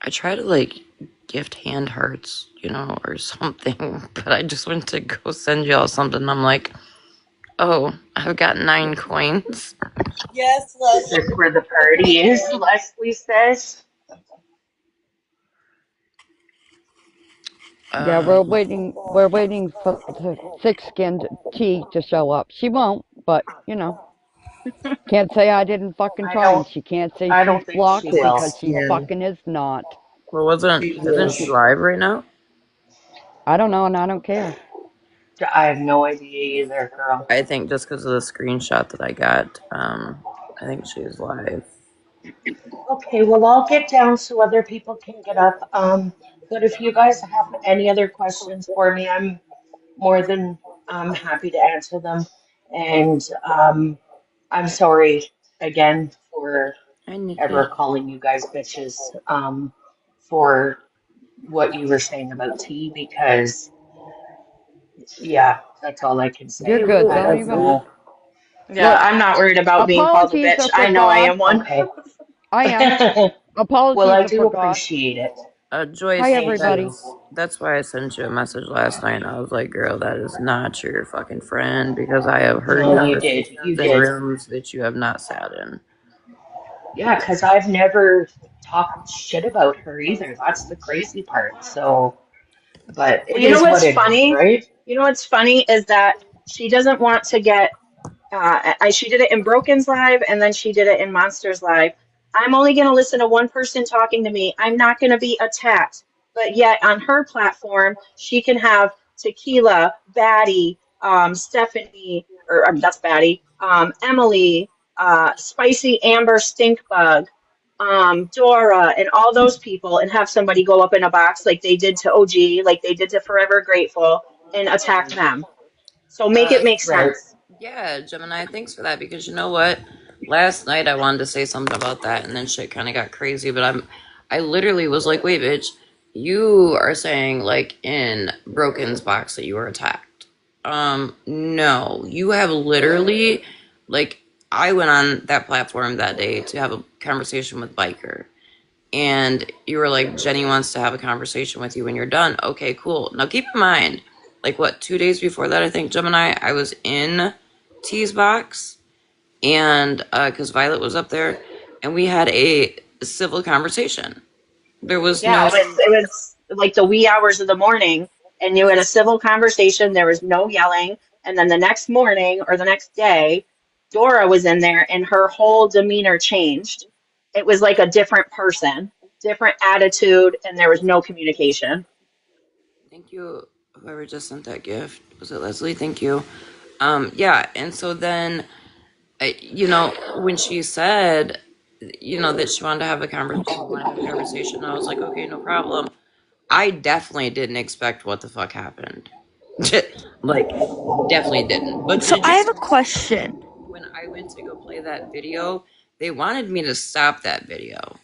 I try to like gift hand hearts, or something, but I just went to go send y'all something. I'm like, oh, I've got 9 coins. yes, Is this Leslie. where the party is? Leslie says. Yeah, Um, we're waiting for the thick-skinned T to show up. She won't, but can't say I didn't fucking I try, don't. and she can't say I she's don't think she blocked will. because she Thick-skinned. fucking is not. well, She isn't she is. live right now? I don't know, and I don't care. I have no idea either, girl. I think just because of the screenshot that I got, I think she's live. Okay, well, I'll get down so other people can get up. But if you guys have any other questions for me, I'm more than happy to answer them. And I'm sorry again for Hi, Nikki. ever calling you guys bitches for what you were saying about tea because, yeah, that's all I can You're say. good. I Don't don't even know. Yeah, look. I'm not worried about being called a Apologies bitch. are for I know I God. am one. I am. Well, Apologies, I I do forgot. appreciate it. Hi, Joyce, Thank everybody. you. that's why I sent you a message last night. I was like, girl, that is not your fucking friend, because I have heard No, you did. You conversations in did. rooms that you have not sat in. Yeah, because I've never talked shit about her either. That's the crazy part. So, but Well, it you know is what what's it is, funny? right? You know what's funny is that she doesn't want to get she did it in Broken's live and then she did it in Monsters live. I'm only going to listen to one person talking to me. I'm not going to be attacked. But yet on her platform, she can have Tequila, Batty, Stephanie, or that's Batty, Emily, Spicy Amber Stinkbug, Dora, and all those people, and have somebody go up in a box like they did to OG, like they did to Forever Grateful, and attack them. So make Uh, it make Right. sense. yeah, Gemini, thanks for that, because you know what? Last night I wanted to say something about that, and then shit kind of got crazy, but I literally was like, wait, bitch, you are saying, like, in Broken's box that you were attacked. No, you have literally, like, I went on that platform that day to have a conversation with Biker, and you were like, Jenny wants to have a conversation with you when you're done. Okay, cool. Now keep in mind, like, what, 2 days before that, I think, Gemini, I was in T's box, and because Violet was up there, and we had a civil conversation. There was Yeah, no, it was like the wee hours of the morning, and you had a civil conversation. There was no yelling. And then the next morning or the next day, Dora was in there, and her whole demeanor changed. It was like a different person, different attitude, and there was no communication. thank you, whoever just sent that gift. Was it Leslie? Thank you. Yeah, and so then, when she said, that she wanted to have a conversation, I was like, okay, no problem. I definitely didn't expect what the fuck happened. Like, definitely didn't. But So did I you have a question. when I went to go play that video, they wanted me to stop that video.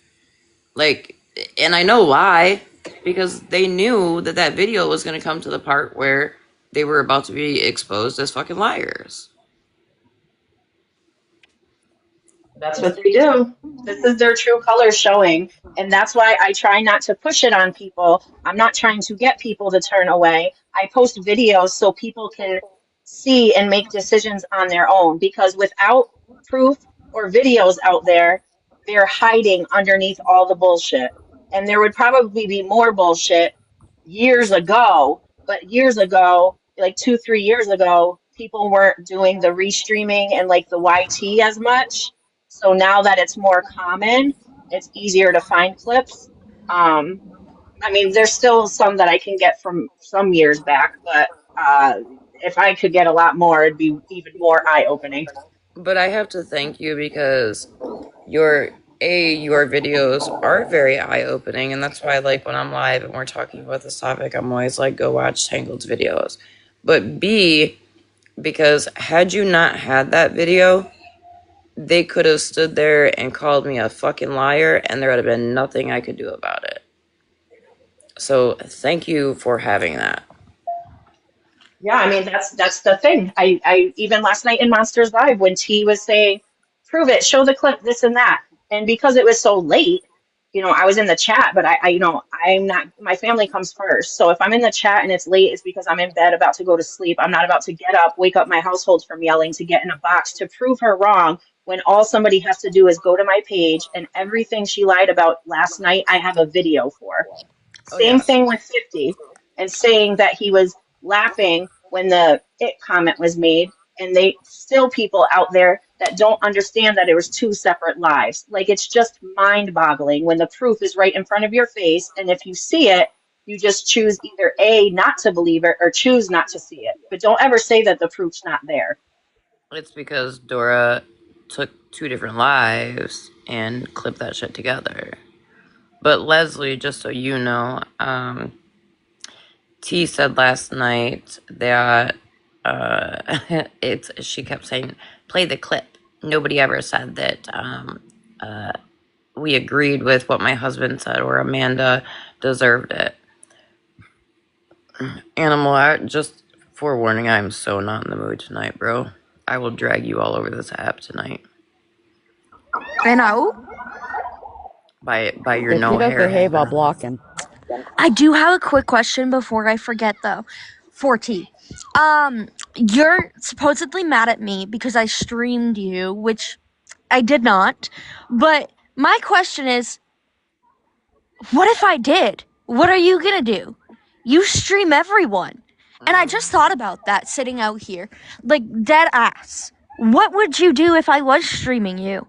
Like, and I know why, because they knew that that video was going to come to the part where they were about to be exposed as fucking liars. That's what they do. This is their true colors showing. And that's why I try not to push it on people. I'm not trying to get people to turn away. I post videos so people can see and make decisions on their own. Because without proof or videos out there, they're hiding underneath all the bullshit. And there would probably be more bullshit years ago. But years ago, like 2, 3 years ago, people weren't doing the restreaming and like the YT as much, so now that it's more common, it's easier to find clips. Um, I mean, there's still some that I can get from some years back, but if I could get a lot more, it'd be even more eye-opening. But I have to thank you, because your your videos are very eye-opening, and that's why, like, when I'm live and we're talking about this topic, I'm always like, go watch Tangled's videos. But B, because had you not had that video, they could have stood there and called me a fucking liar, and there would have been nothing I could do about it. So thank you for having that. Yeah, I mean that's the thing. I even last night in Monsters Live when T was saying, "Prove it, show the clip, this and that," and because it was so late, I was in the chat, but I'm not. My family comes first, so if I'm in the chat and it's late, it's because I'm in bed about to go to sleep. I'm not about to get up, wake up my household from yelling to get in a box to prove her wrong. When all somebody has to do is go to my page, and everything she lied about last night, I have a video for. Oh Same yeah. thing with 50 and saying that he was laughing when the it comment was made. And they still people out there that don't understand that it was two separate lives. Like it's just mind boggling when the proof is right in front of your face. And if you see it, you just choose either A, not to believe it or choose not to see it. But don't ever say that the proof's not there. It's because Dora took two different lives and clipped that shit together. But Leslie, just so you know, T said last night that she kept saying, play the clip. Nobody ever said that we agreed with what my husband said or Amanda deserved it. Animal, just forewarning, I'm so not in the mood tonight, bro. I will drag you all over this app tonight. I know. by your If he no doesn't hair behave, I'll habit. block him. I do have a quick question before I forget, though. 4T. You're supposedly mad at me because I streamed you, which I did not. But my question is, what if I did? What are you gonna do? You stream everyone. And I just thought about that sitting out here. Like, dead ass. What would you do if I was streaming you?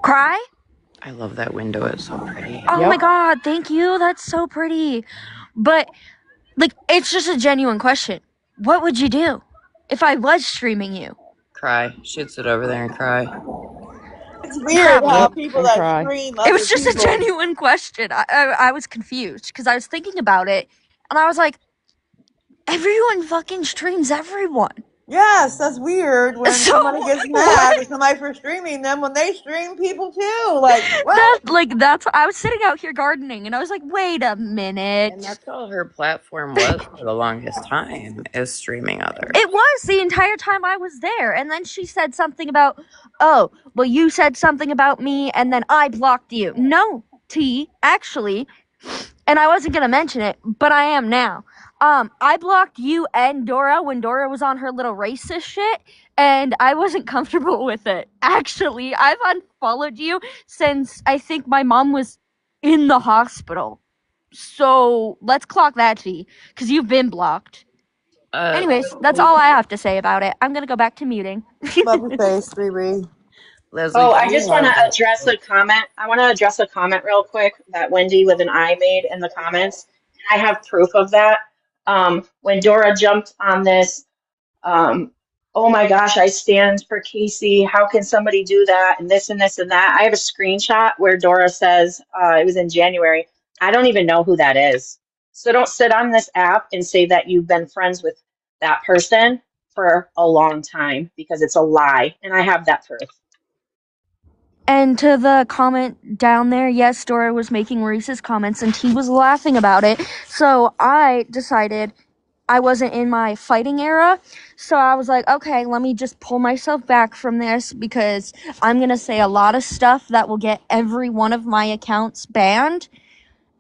Cry? I love that window. It's so pretty. Oh Yep. my god, thank you. That's so pretty. But, like, it's just a genuine question. What would you do if I was streaming you? Cry. She'd sit over there and cry. It's weird how Yep. people And that cry. stream It other was just a people. genuine question. I was confused because I was thinking about it and I was like, everyone fucking streams everyone. Yes, that's weird when So, somebody gets mad at somebody for streaming them when they stream people too. Like, what? that's I was sitting out here gardening and I was like, wait a And minute. that's all her platform was for the longest time, is streaming others. It was the entire time I was there. And then she said something about, oh, well, you said something about me and then I blocked you. No, T, actually, and I wasn't going to mention it, but I am now. I blocked you and Dora when Dora was on her little racist shit, and I wasn't comfortable with it. Actually, I've unfollowed you since I think my mom was in the hospital. So let's clock that, T, because you've been blocked. Anyways, that's all I have to say about it. I'm gonna go back to muting. Love your face, Riri. Leslie, Oh, do I you just want to have that? address a comment. I want to address a comment real quick that Wendy with an I made in the comments. I have proof of that. When Dora jumped on this, oh my gosh, I stand for Casey. How can somebody do that? And this and this and that. I have a screenshot where Dora says, it was in January, I don't even know who that is. So don't sit on this app and say that you've been friends with that person for a long time because it's a lie. And I have that proof. And to the comment down there, yes, Dora was making racist comments and he was laughing about it. So I decided I wasn't in my fighting era. So I was like, okay, let me just pull myself back from this because I'm going to say a lot of stuff that will get every one of my accounts banned.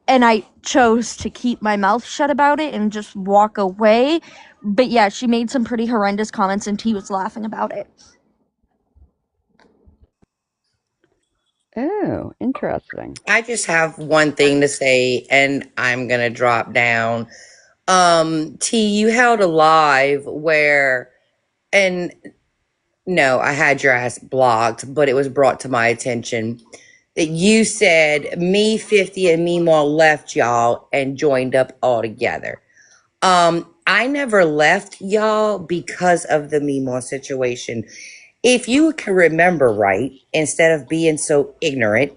And I chose to keep my mouth shut about it and just walk away. But yeah, she made some pretty horrendous comments and he was laughing about it. Oh, interesting. I just have one thing to say, and I'm gonna drop down. T, you held a live where, and no, I had your ass blocked, but it was brought to my attention that you said me 50 and me more left y'all and joined up all together. I never left y'all because of the Mimo situation. If you can remember right, instead of being so ignorant,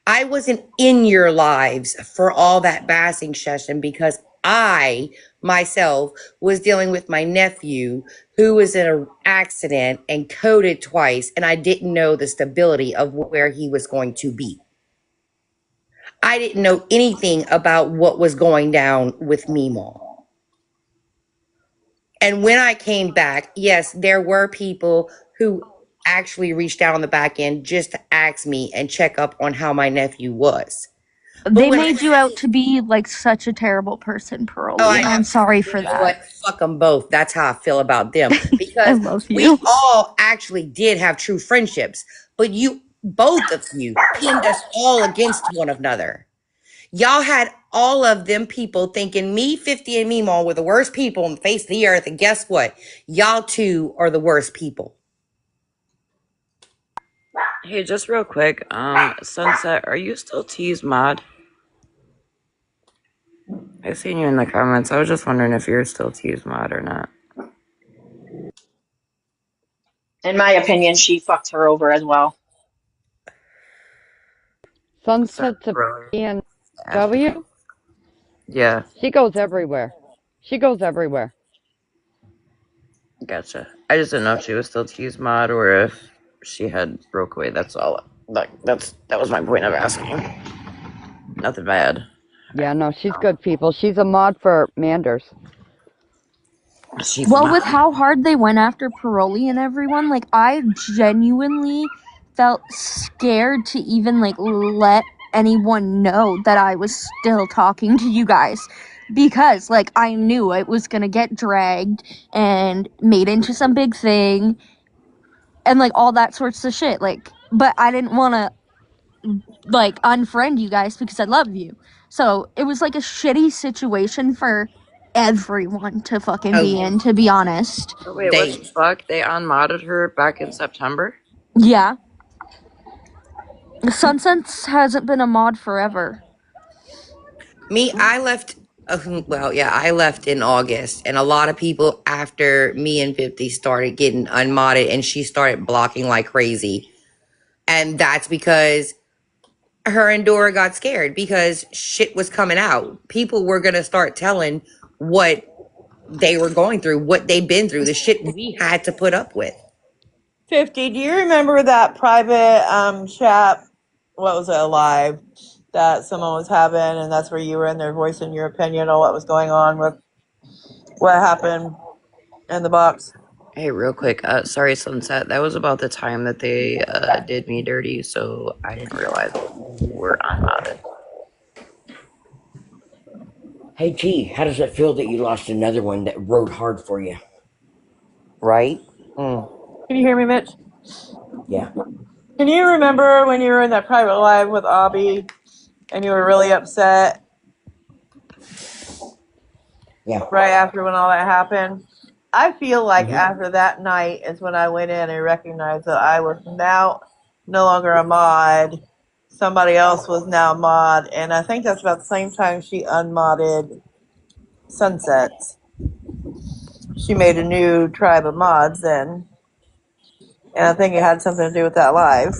I wasn't in your lives for all that bassing session because I myself was dealing with my nephew who was in an accident and coded twice, and I didn't know the stability of where he was going to be. I didn't know anything about what was going down with Mimo. And when I came back, yes, there were people who actually reached out on the back end just to ask me and check up on how my nephew was. They made you out to be like such a terrible person, Pearlie, and I'm sorry for You know that. what? Fuck them both. That's how I feel about them I because love we you. all actually did have true friendships, but both of you, pinned us all against one another. Y'all had all of them people thinking me, 50, and Meemaw were the worst people on the face of the earth, and guess what? Y'all two are the worst people. Hey, just real quick, Sunset, are you still T's mod? I seen you in the comments. I was just wondering if you're still T's mod or not. In my opinion, she fucked her over as well. Sunset's a Really? BMW? Yeah, She goes everywhere. She goes everywhere. gotcha. I just didn't know if she was still T's mod or if she had broke away. That's all. That was my point of asking. Nothing bad. Yeah, no, she's good people. She's a mod for Manders. She's Well, mod. with how hard they went after Pearlie and everyone, like, I genuinely felt scared to even like let anyone know that I was still talking to you guys, because like I knew it was gonna get dragged and made into some big thing and like all that sorts of shit. Like, but I didn't want to like unfriend you guys because I love you. So it was like a shitty situation for everyone to fucking be Oh, in, to be honest. Oh, wait, what the they, fuck? They unmodded her back in September? Yeah. Sunsense hasn't been a mod forever. I left, well, yeah, I left in August, and a lot of people after me and 50 started getting unmodded, and she started blocking like crazy. And that's because her and Dora got scared because shit was coming out. People were going to start telling what they were going through, what they've been through, the shit we had to put up with. 50, do you remember that private chat? What was it, live that someone was having, and that's where you were in there voicing your opinion on what was going on with what happened in the box? Hey, real quick, sorry, Sunset. That was about the time that they did me dirty, so I didn't realize that you were unmodded. Hey T, how does it feel that you lost another one that rode hard for you? Right? Mm. Can you hear me, Mitch? Yeah. Can you remember when you were in that private live with Abby and you were really upset Yeah. right after when all that happened? I feel like Mm-hmm. after that night is when I went in and recognized that I was now no longer a mod. Somebody else was now a mod, and I think that's about the same time she unmodded Sunsets. She made a new tribe of mods then, and I think it had something to do with that live,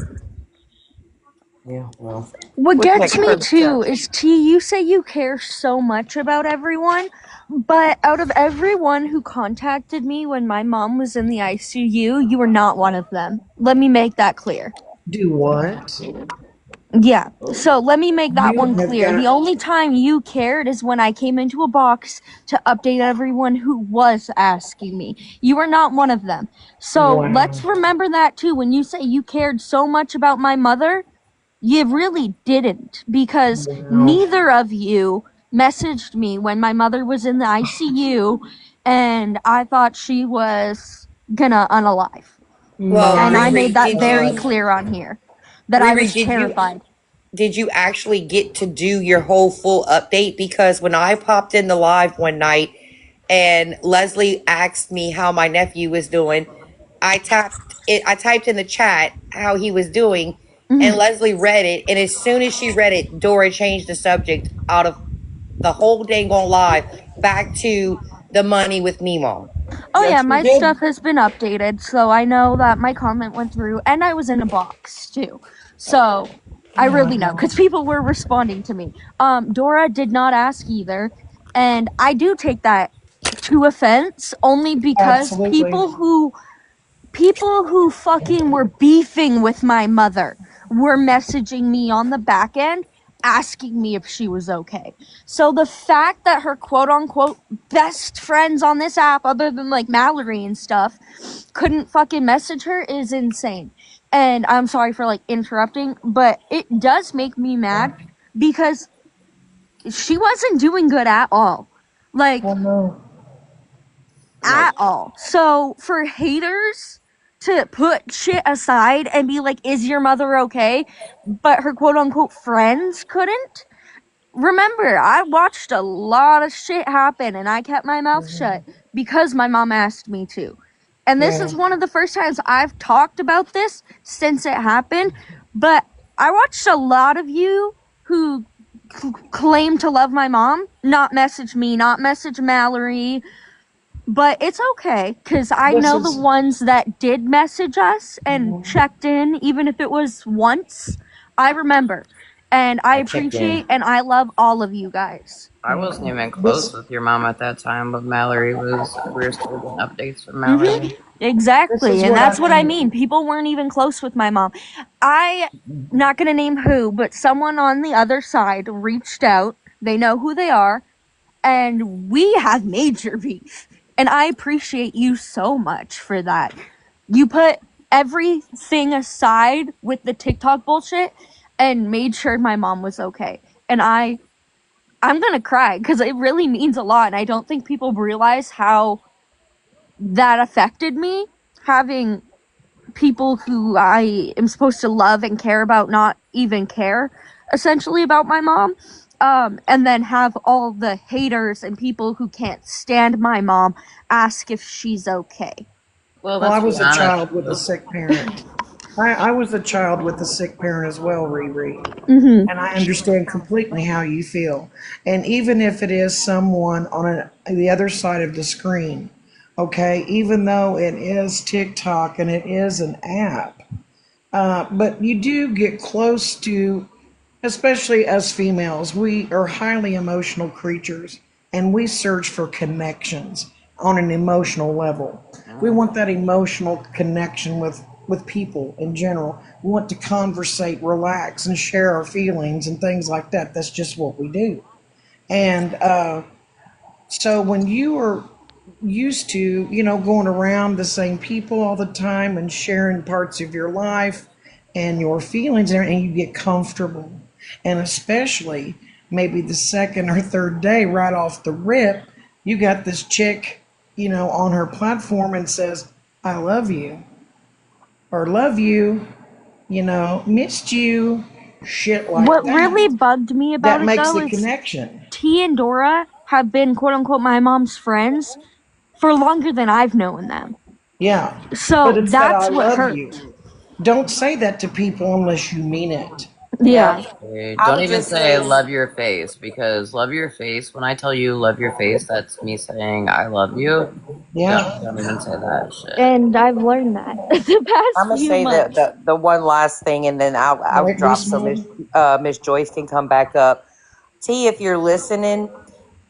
Yeah, well. What which gets makes me perfect too sense. is T, you say you care so much about everyone, but out of everyone who contacted me when my mom was in the ICU, you were not one of them. Let me make that clear. Do what? Yeah, so let me make that You one have clear. The got, only time you cared is when I came into a box to update everyone who was asking me. You are not one of them. So let's wow. remember that too. When you say you cared so much about my mother, you really didn't, because Wow. neither of you messaged me when my mother was in the ICU and I thought she was gonna unalive. Well, And My I made Riri, that did very God. you, clear on here that I Riri, was terrified. did you actually get to do your whole full update? Because when I popped in the live one night and Leslie asked me how my nephew was doing, I typed in the chat how he was doing, and Mhm. Leslie read it, and as soon as she read it, Dora changed the subject out of the whole dang on live back to the money with Mimo. Oh yeah, Yes, we my did. stuff has been updated, so I know that my comment went through, and I was in a box too. So I really know Wow. because people were responding to me. Dora did not ask either, and I do take that to offense only because Absolutely. people who fucking were beefing with my mother were messaging me on the back end asking me if she was okay. So the fact that her quote unquote best friends on this app, other than like Mallory and stuff, couldn't fucking message her is insane. And I'm sorry for like interrupting, but it does make me mad because she wasn't doing good at all. Like, Well, no. No. at all. So for haters to put shit aside and be like, is your mother okay? But her quote unquote friends couldn't. Remember, I watched a lot of shit happen and I kept my mouth shut because my mom asked me to. And this Yeah. is one of the first times I've talked about this since it happened. But I watched a lot of you who claim to love my mom not message me, not message Mallory, but it's okay, because I This know the is, ones that did message us and checked in, even if it was once. I remember. And I I checked in. appreciate and I love all of you guys. I wasn't even close this, with your mom at that time, but Mallory was. We were still getting updates from Mm-hmm. Mallory. this Exactly. is And what I that's what I think. mean. People weren't even close with my mom. I, not gonna name who, but someone on the other side reached out. They know who they are. And we have major beef. And I appreciate you so much for that. You put everything aside with the TikTok bullshit and made sure my mom was okay. And I'm gonna cry because it really means a lot, and I don't think people realize how that affected me, having people who I am supposed to love and care about not even care, essentially, about my mom. And then have all the haters and people who can't stand my mom ask if she's okay. Well, Well, I let's be was a honest. child with a sick parent. I was a child with a sick parent as well, Riri. Mm-hmm. And I understand completely how you feel. And even if it is someone on the other side of the screen, okay, even though it is TikTok and it is an app, but you do get close to, especially us females, we are highly emotional creatures and we search for connections on an emotional level. We want that emotional connection with people in general. We want to conversate, relax, and share our feelings and things like that. That's just what we do. And so when you are used to, going around the same people all the time and sharing parts of your life and your feelings and you get comfortable. And especially maybe the second or third day right off the rip, you got this chick, on her platform and says, I love you or love you, missed you, shit like What really that. bugged me about That it makes though the is connection. T and Dora have been quote unquote my mom's friends for longer than I've known them. Yeah. But So it's that I that's what love hurt. you. Don't say that to people unless you mean it. Yep. Yeah. Okay, I don't would even just say say, love your face, because love your face, when I tell you love your face, that's me saying I love you. Yeah. Don't even say that shit. And I've learned that the I'm past gonna few say months. the one last thing, and then All I'll right, drop Beast so Miss Mode. Miss Joyce can come back up. T, if you're listening,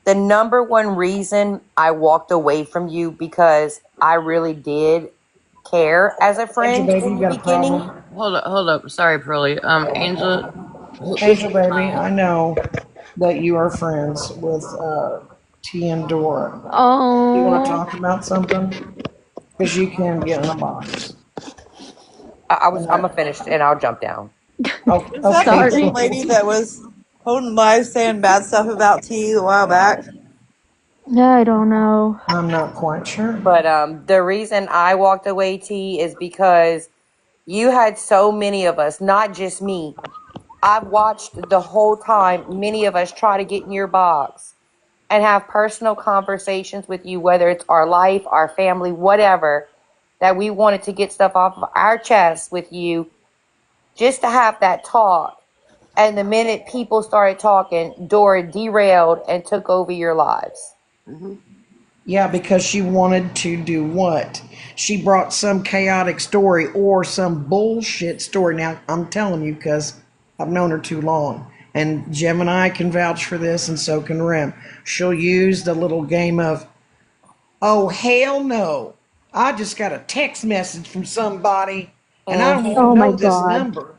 the number one reason I walked away from you because I really did care as a Angel friend Baby, in you the got a beginning. problem? Hold up. Sorry, Pearly. Angel, who's Angel Baby, I know that you are friends with T and Dora. Do you want to Oh, talk about something? Because you can get in a box. And I'm gonna finish and I'll jump down. oh, Is that the okay, same sorry. lady cool. that was holding live saying bad stuff about T a while back? I don't know. I'm not quite sure. But the reason I walked away, T, is because you had so many of us, not just me. I've watched the whole time many of us try to get in your box and have personal conversations with you, whether it's our life, our family, whatever, that we wanted to get stuff off of our chest with you just to have that talk. And the minute people started talking, Dora derailed and took over your lives. Yeah, because she wanted to do what? She brought some chaotic story or some bullshit story. Now, I'm telling you because I've known her too long. And Gemini can vouch for this, and so can Rem. She'll use the little game of, oh, hell no. I just got a text message from somebody, and I don't even Oh my know this god. number.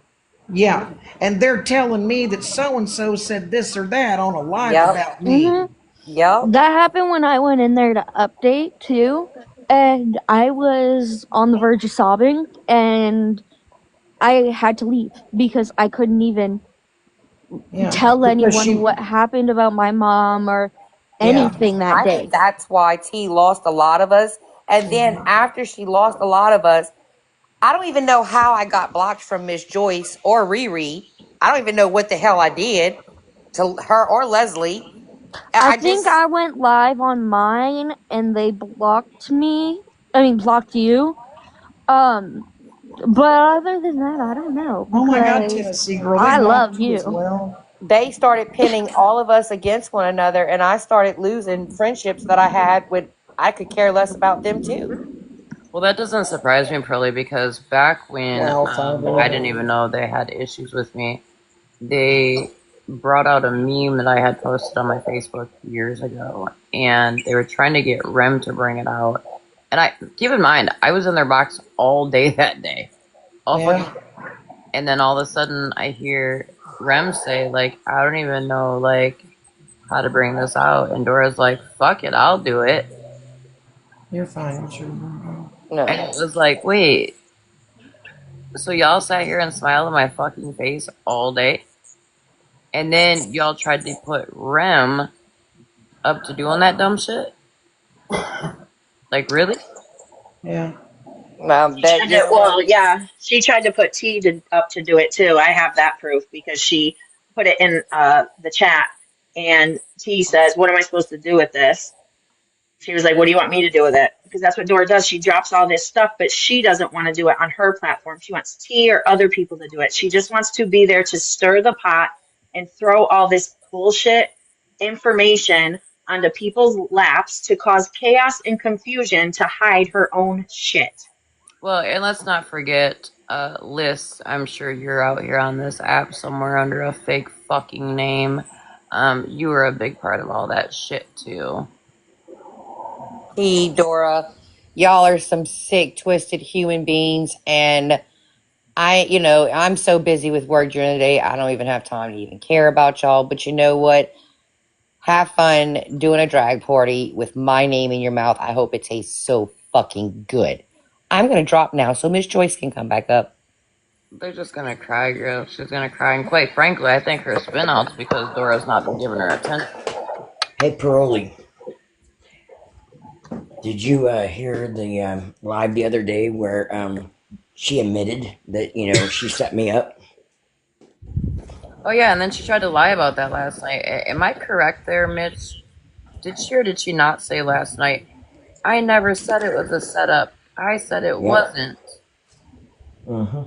Yeah, and they're telling me that so and so said this or that on a live Yep. about me. Mhm. Yep. That happened when I went in there to update too, and I was on the verge of sobbing, and I had to leave because I couldn't even Yeah, tell because anyone she, what happened about my mom or yeah. anything that I think day. that's why T lost a lot of us. And then after she lost a lot of us, I don't even know how I got blocked from Miss Joyce or Riri. I don't even know what the hell I did to her or Leslie. I I think just, I went live on mine and they blocked me. I mean, blocked you. Um, but other than that, I don't know Oh my God, because Tennessee girl, they I love blocked you as you. well. they started pinning all of us against one another, and I started losing friendships that I had with, I could care less about them too. well, that doesn't surprise me, Pearly, because back when I didn't Wildfire. even know they had issues with me, they brought out a meme that I had posted on my Facebook years ago, and they were trying to get Rem to bring it out. And I keep in mind, I was in their box all day that day, all fucking. Yeah. And then all of a sudden, I hear Rem say, like, I don't even know, like, how to bring this out. And Dora's like, fuck it, I'll do it. You're fine. It's your room. And No. it was like, wait. So y'all sat here and smiled in my fucking face all day, and then y'all tried to put Rem up to doing that dumb shit. Like, really? Yeah. Well, She that tried you to, know what? well, yeah, she tried to put up to do it too. I have that proof because she put it in the chat, and T says, "What am I supposed to do with this?" She was like, "What do you want me to do with it?" Because that's what Dora does. She drops all this stuff, but she doesn't want to do it on her platform. She wants T or other people to do it. She just wants to be there to stir the pot and throw all this bullshit information onto people's laps to cause chaos and confusion to hide her own shit. Well, and let's not forget, Liz. I'm sure you're out here on this app somewhere under a fake fucking name. You were a big part of all that shit too. He, Dora, y'all are some sick, twisted human beings, and I'm so busy with work during the day, I don't even have time to even care about y'all. But you know what? Have fun doing a drag party with my name in your mouth. I hope it tastes so fucking good. I'm gonna drop now so Miss Joyce can come back up. They're just gonna cry, girl. She's gonna cry, and quite frankly, I think her spin-off's because Dora's not been giving her attention. Hey, Paroli, did you hear the live the other day where she admitted that she set me up? Oh yeah, and then she tried to lie about that last night. Am I correct there, Mitch? Did she or did she not say last night? I never said it was a setup. I said it Yep. wasn't. Mm-hmm.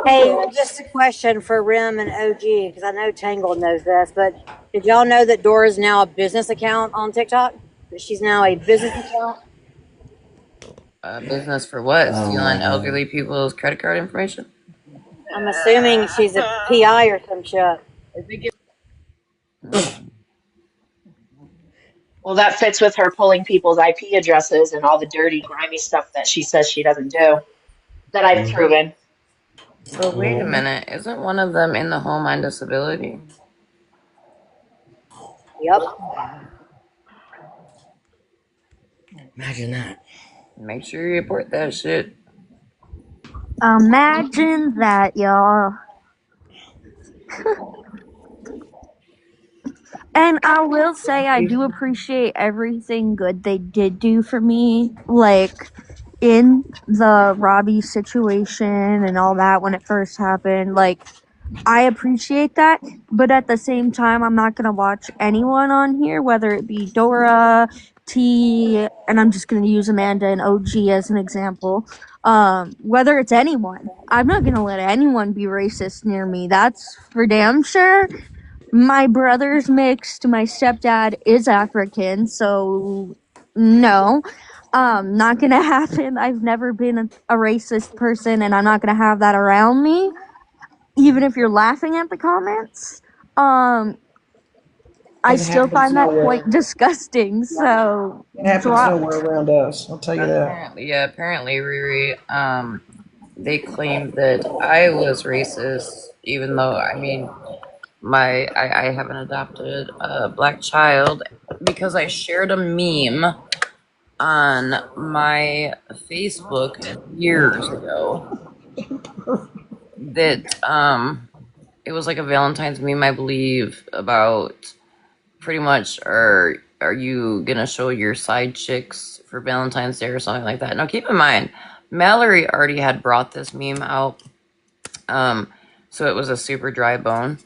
Hey, just a question for Rim and OG, because I know Tangle knows this, but did y'all know that Dora's now a business account on TikTok? That she's now a business account? Business for what? Stealing Um, elderly people's credit card information? I'm assuming she's a PI or some shit. Well, that fits with her pulling people's IP addresses and all the dirty, grimy stuff that she says she doesn't do, that I've mm-hmm. proven. So wait a minute, isn't one of them in the home on disability? Yep. Imagine that. Make sure you report that shit. Imagine that, y'all. And I will say, I do appreciate everything good they did do for me. Like, in the Robbie situation and all that when it first happened. Like, I appreciate that, but at the same time, I'm not gonna watch anyone on here, whether it be Dora, T, and I'm just gonna use Amanda and OG as an example. Whether it's anyone, I'm not gonna let anyone be racist near me. That's for damn sure. My brother's mixed. My stepdad is African, so no, not gonna happen. I've never been a racist person, and I'm not gonna have that around me even if you're laughing at the comments. I It still happens find that quite nowhere. disgusting. So It happens drop. nowhere around us. I'll tell you that. Apparently, Riri, they claimed that I was racist, even though, I mean, I have an adopted black child because I shared a meme on my Facebook years ago that it was like a Valentine's meme, I believe, about pretty much are you gonna show your side chicks for Valentine's Day or something like that. Now keep in mind, Mallory already had brought this meme out, so it was a super dry bone.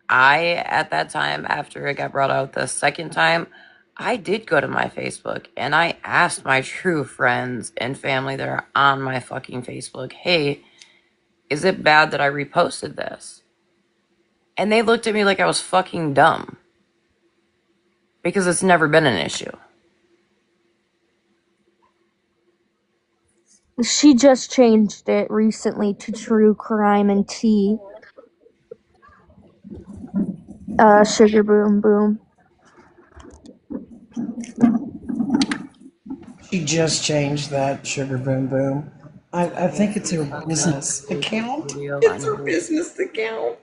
I at that time, after it got brought out the second time, I did go to my Facebook and I asked my true friends and family that are on my fucking Facebook, hey, is it bad that I reposted this? And they looked at me like I was fucking dumb because it's never been an issue. She just changed it recently to True Crime and Tea. Sugar Boom Boom. She just changed that Sugar Boom Boom. I think it's her business account. Video It's on her here. business account.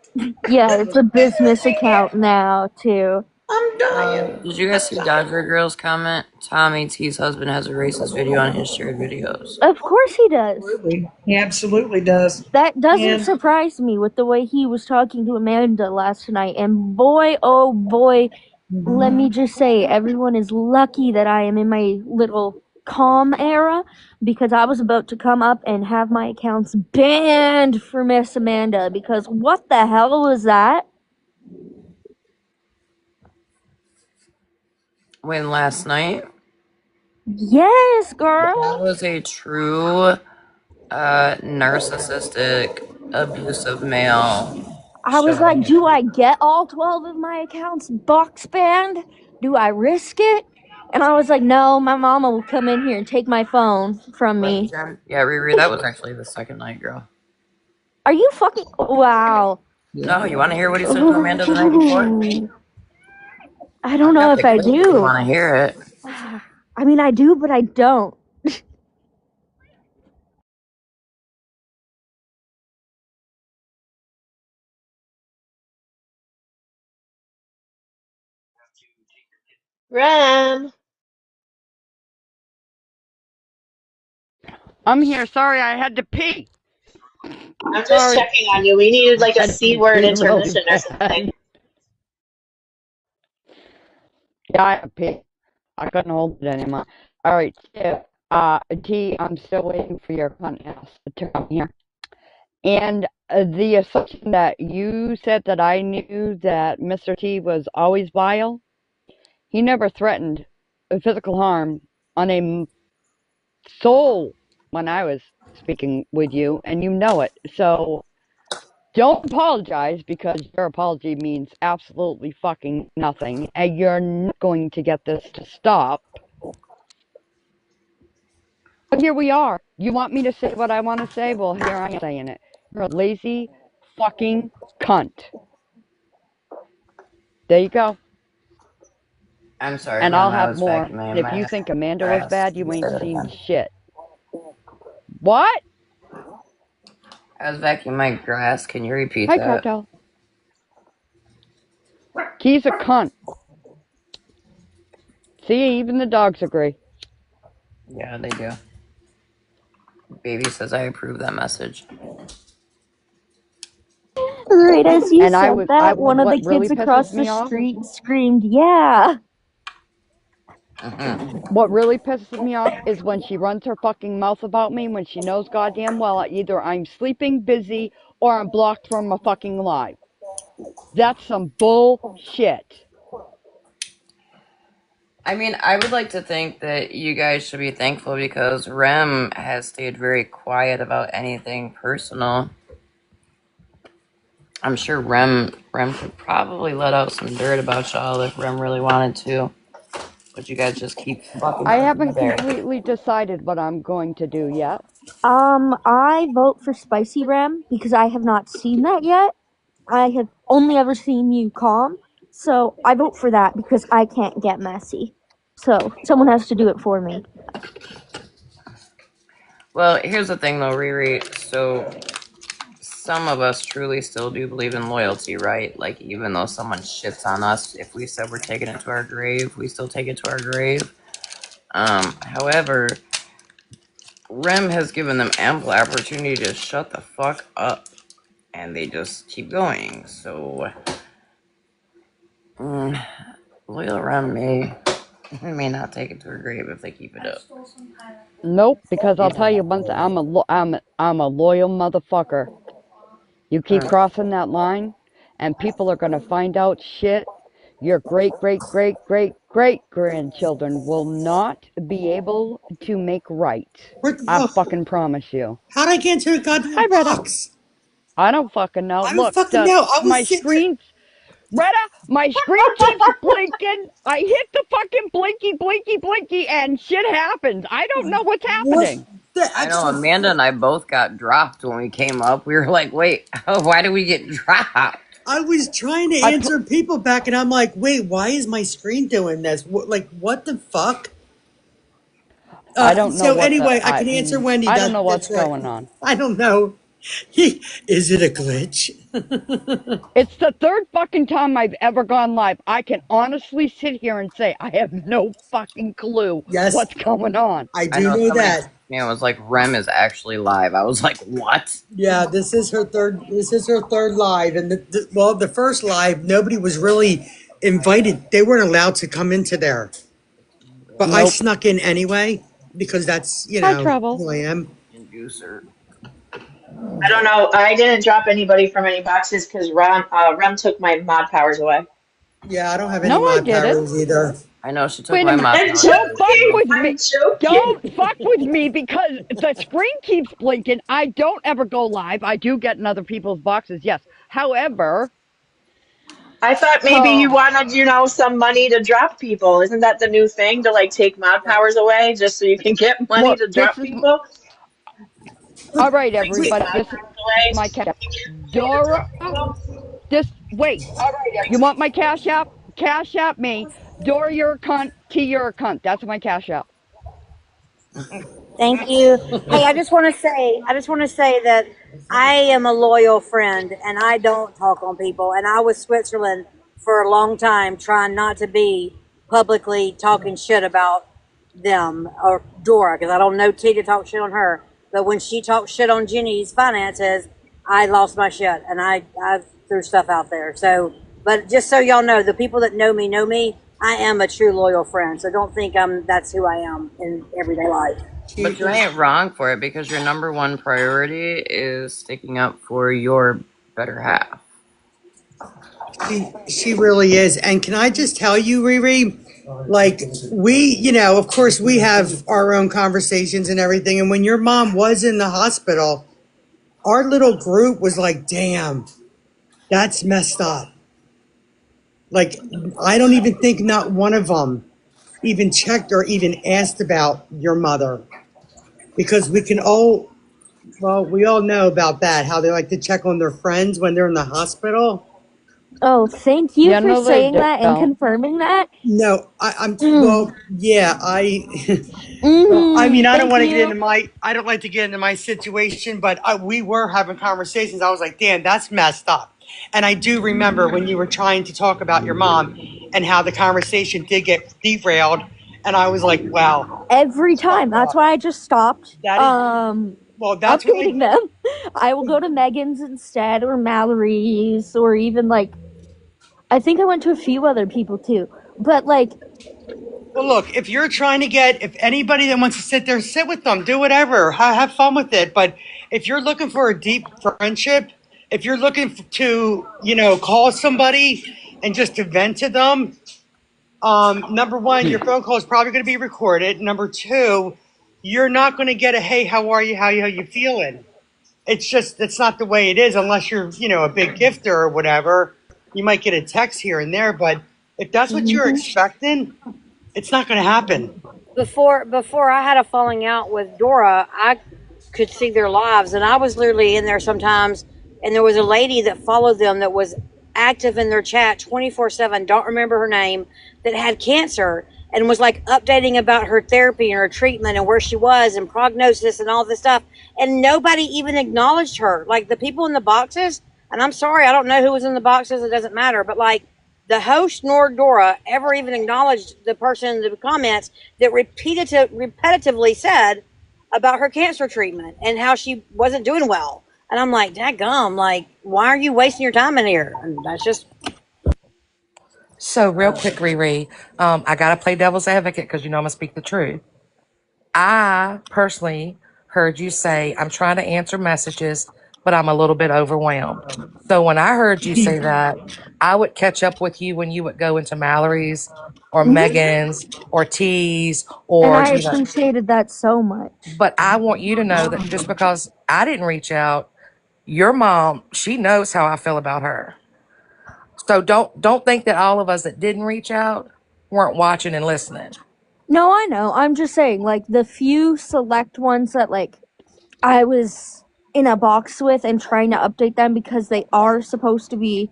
Yeah, it's a business account now too. I'm dying. Did you guys see Dodger Girl's comment? Tommy T's husband has a racist video on his shared videos. Of course he does. Absolutely. He absolutely does. That doesn't And surprise me with the way he was talking to Amanda last night. And boy, oh boy, let me just say, everyone is lucky that I am in my little calm era, because I was about to come up and have my accounts banned for Miss Amanda, because what the hell was that? When last night, Yes, that girl. was a true narcissistic, abusive male I was like, showing. do I get all 12 of my accounts box banned? Do I risk it? And I was like, no, my mama will come in here and take my phone from me. Yeah, Riri, that was actually the second night, girl. Are you fucking... Wow. No, you want to hear what he said to Amanda the night before? I don't know if I You do. want to hear it? I mean, I do, but I don't. Rem, I'm here. Sorry, I had to pee. I'm just Sorry. checking on you. We needed like a I had C to word pee really intermission or something. bad. Yeah, I had to pee. I couldn't hold it anymore. All right, Tip. T, I'm still waiting for your cunt ass to come here. And the assumption that you said that I knew that Mr. T was always vile, he never threatened physical harm on a soul when I was speaking with you, and you know it. So don't apologize, because your apology means absolutely fucking nothing, and you're not going to get this to stop. But here we are. You want me to say what I want to say? Well, here I am saying it. You're a lazy fucking cunt. There you go. I'm sorry, And Rem, I'll I have was more. vacuuming And if you my think Amanda was grass. bad, you Say ain't that seen again. shit. What? I was vacuuming my grass. Can you repeat Hi, that? Cartel. He's a cunt. See, even the dogs agree. Yeah, they do. Baby says I approve that message. Right as you And said that, one of the what really kids pisses across the me off, street screamed, yeah. what really pisses me off is when she runs her fucking mouth about me when she knows goddamn well either I'm sleeping, busy, or I'm blocked from a fucking live. That's some bullshit. I mean, I would like to think that you guys should be thankful because Rem has stayed very quiet about anything personal. I'm sure Rem could probably let out some dirt about y'all if Rem really wanted to. But you guys just keep fucking I pushing the haven't bear. completely decided what I'm going to do yet. I vote for Spicy Ram because I have not seen that yet. I have only ever seen you calm, so I vote for that because I can't get messy. So someone has to do it for me. Well, here's the thing though, Riri. So some of us truly still do believe in loyalty, right? Like even though someone shits on us, if we said we're taking it to our grave, we still take it to our grave. However, Rem has given them ample opportunity to shut the fuck up, and they just keep going. So, loyal Rem may not take it to her grave if they keep it up. Nope, because I'll tell you one thing, I'm a loyal motherfucker. You keep crossing that line, and people are gonna find out shit your great great great great great grandchildren will not be able to make right. I fucking promise you. How'd I get into a Hi, goddamn Retta. box? I don't fucking know. I don't Look, fucking know. I was my sitting there. screen, Retta, my screen keeps blinking. I hit the fucking blinky, blinky, blinky, and shit happens. I don't know what's What happening. the I know actual Amanda and I both got dropped when we came up. We were like, wait, why did we get dropped? I was trying to answer people back, and I'm like, wait, why is my screen doing this? What the fuck? I don't know So what the anyway, I can answer Wendy. I don't know That's what's right. going on. I don't know. Is it a glitch? It's the third fucking time I've ever gone live. I can honestly sit here and say I have no fucking clue Yes, what's going on. I I do know know somebody that. texted me and was like, Rem is actually live. I was like, what? Yeah, this is her third. This is her third live, and well, the first live, nobody was really invited. They weren't allowed to come into there, but I Nope. snuck in anyway because that's Hi, Trouble. who I am. Inducer. I don't know. I didn't drop anybody from any boxes because Rem took my mod powers away. Yeah, I don't have any No, I mod didn't. powers either. I know she took Wait a my minute. mod I'm powers Don't fuck joking. too. with I'm me. joking. Don't fuck with me because the screen keeps blinking. I don't ever go live. I do get in other people's boxes, yes. However, I thought maybe you oh, wanted, some money to drop people. Isn't that the new thing to like take mod powers away just so you can get money look, to drop people? all right, Like take everybody. mod This is powers my away? cash app. Dora, wait. You want my cash app? Cash app me. Dora, you're a cunt. T, you're a cunt. That's my cash app. Thank you. Hey, I just want to say that I am a loyal friend and I don't talk on people. And I was Switzerland for a long time trying not to be publicly talking shit about them or Dora because I don't know T to talk shit on her. But when she talked shit on Jenny's finances, I lost my shit and I threw stuff out there. So, but just so y'all know, the people that know me. I am a true loyal friend. So don't think that's who I am in everyday life. But you ain't wrong for it because your number one priority is sticking up for your better half. She really is. And can I just tell you, Riri, like we, of course we have our own conversations and everything. And when your mom was in the hospital, our little group was like, damn, that's messed up. Like, I don't even think not one of them even checked or even asked about your mother because we all know about that, how they like to check on their friends when they're in the hospital. Oh, thank you Yeah, for no, they saying that and don't. confirming that. No, I'm Mm. well, yeah, well, I Mm-hmm. mean, I don't Thank want to get you. into I don't like to get into my situation, but we were having conversations. I was like, damn, that's messed up. And I do remember when you were trying to talk about your mom and how the conversation did get derailed. And I was like, wow, Every that's time. fucked That's up. why I just stopped That is, well, that's why, updating them. I will go to Megan's instead or Mallory's or even like I think I went to a few other people too. But like well, look, if anybody that wants to sit there, sit with them, do whatever, have fun with it. But if you're looking for a deep friendship, if you're looking to, call somebody and just to vent to them, number one, your phone call is probably going to be recorded. Number two, you're not going to get a, hey, how are you? How you feeling? It's not the way it is unless you're, a big gifter or whatever. You might get a text here and there, but if that's what you're mhm. expecting, it's not going to happen. Before I had a falling out with Dora, I could see their lives, and I was literally in there sometimes. And there was a lady that followed them that was active in their chat 24/7. Don't remember her name. That had cancer and was like updating about her therapy and her treatment and where she was and prognosis and all this stuff. And nobody even acknowledged her. Like the people in the boxes. And I'm sorry, I don't know who was in the boxes. It doesn't matter. But like the host nor Dora ever even acknowledged the person in the comments that repetitively said about her cancer treatment and how she wasn't doing well. And I'm like, dadgum, like, why are you wasting your time in here? And that's just So real quick, Riri, I gotta play devil's advocate because I'm gonna speak the truth. I personally heard you say I'm trying to answer messages, but I'm a little bit overwhelmed. So when I heard you say that, I would catch up with you when you would go into Mallory's or Mhm. Megan's or T's And or I appreciated that so much. But I want you to know that just because I didn't reach out, your mom, she knows how I feel about her. So don't think that all of us that didn't reach out weren't watching and listening. No, I know. I'm just saying, like, the few select ones that, like, I was in a box with and trying to update them because they are supposed to be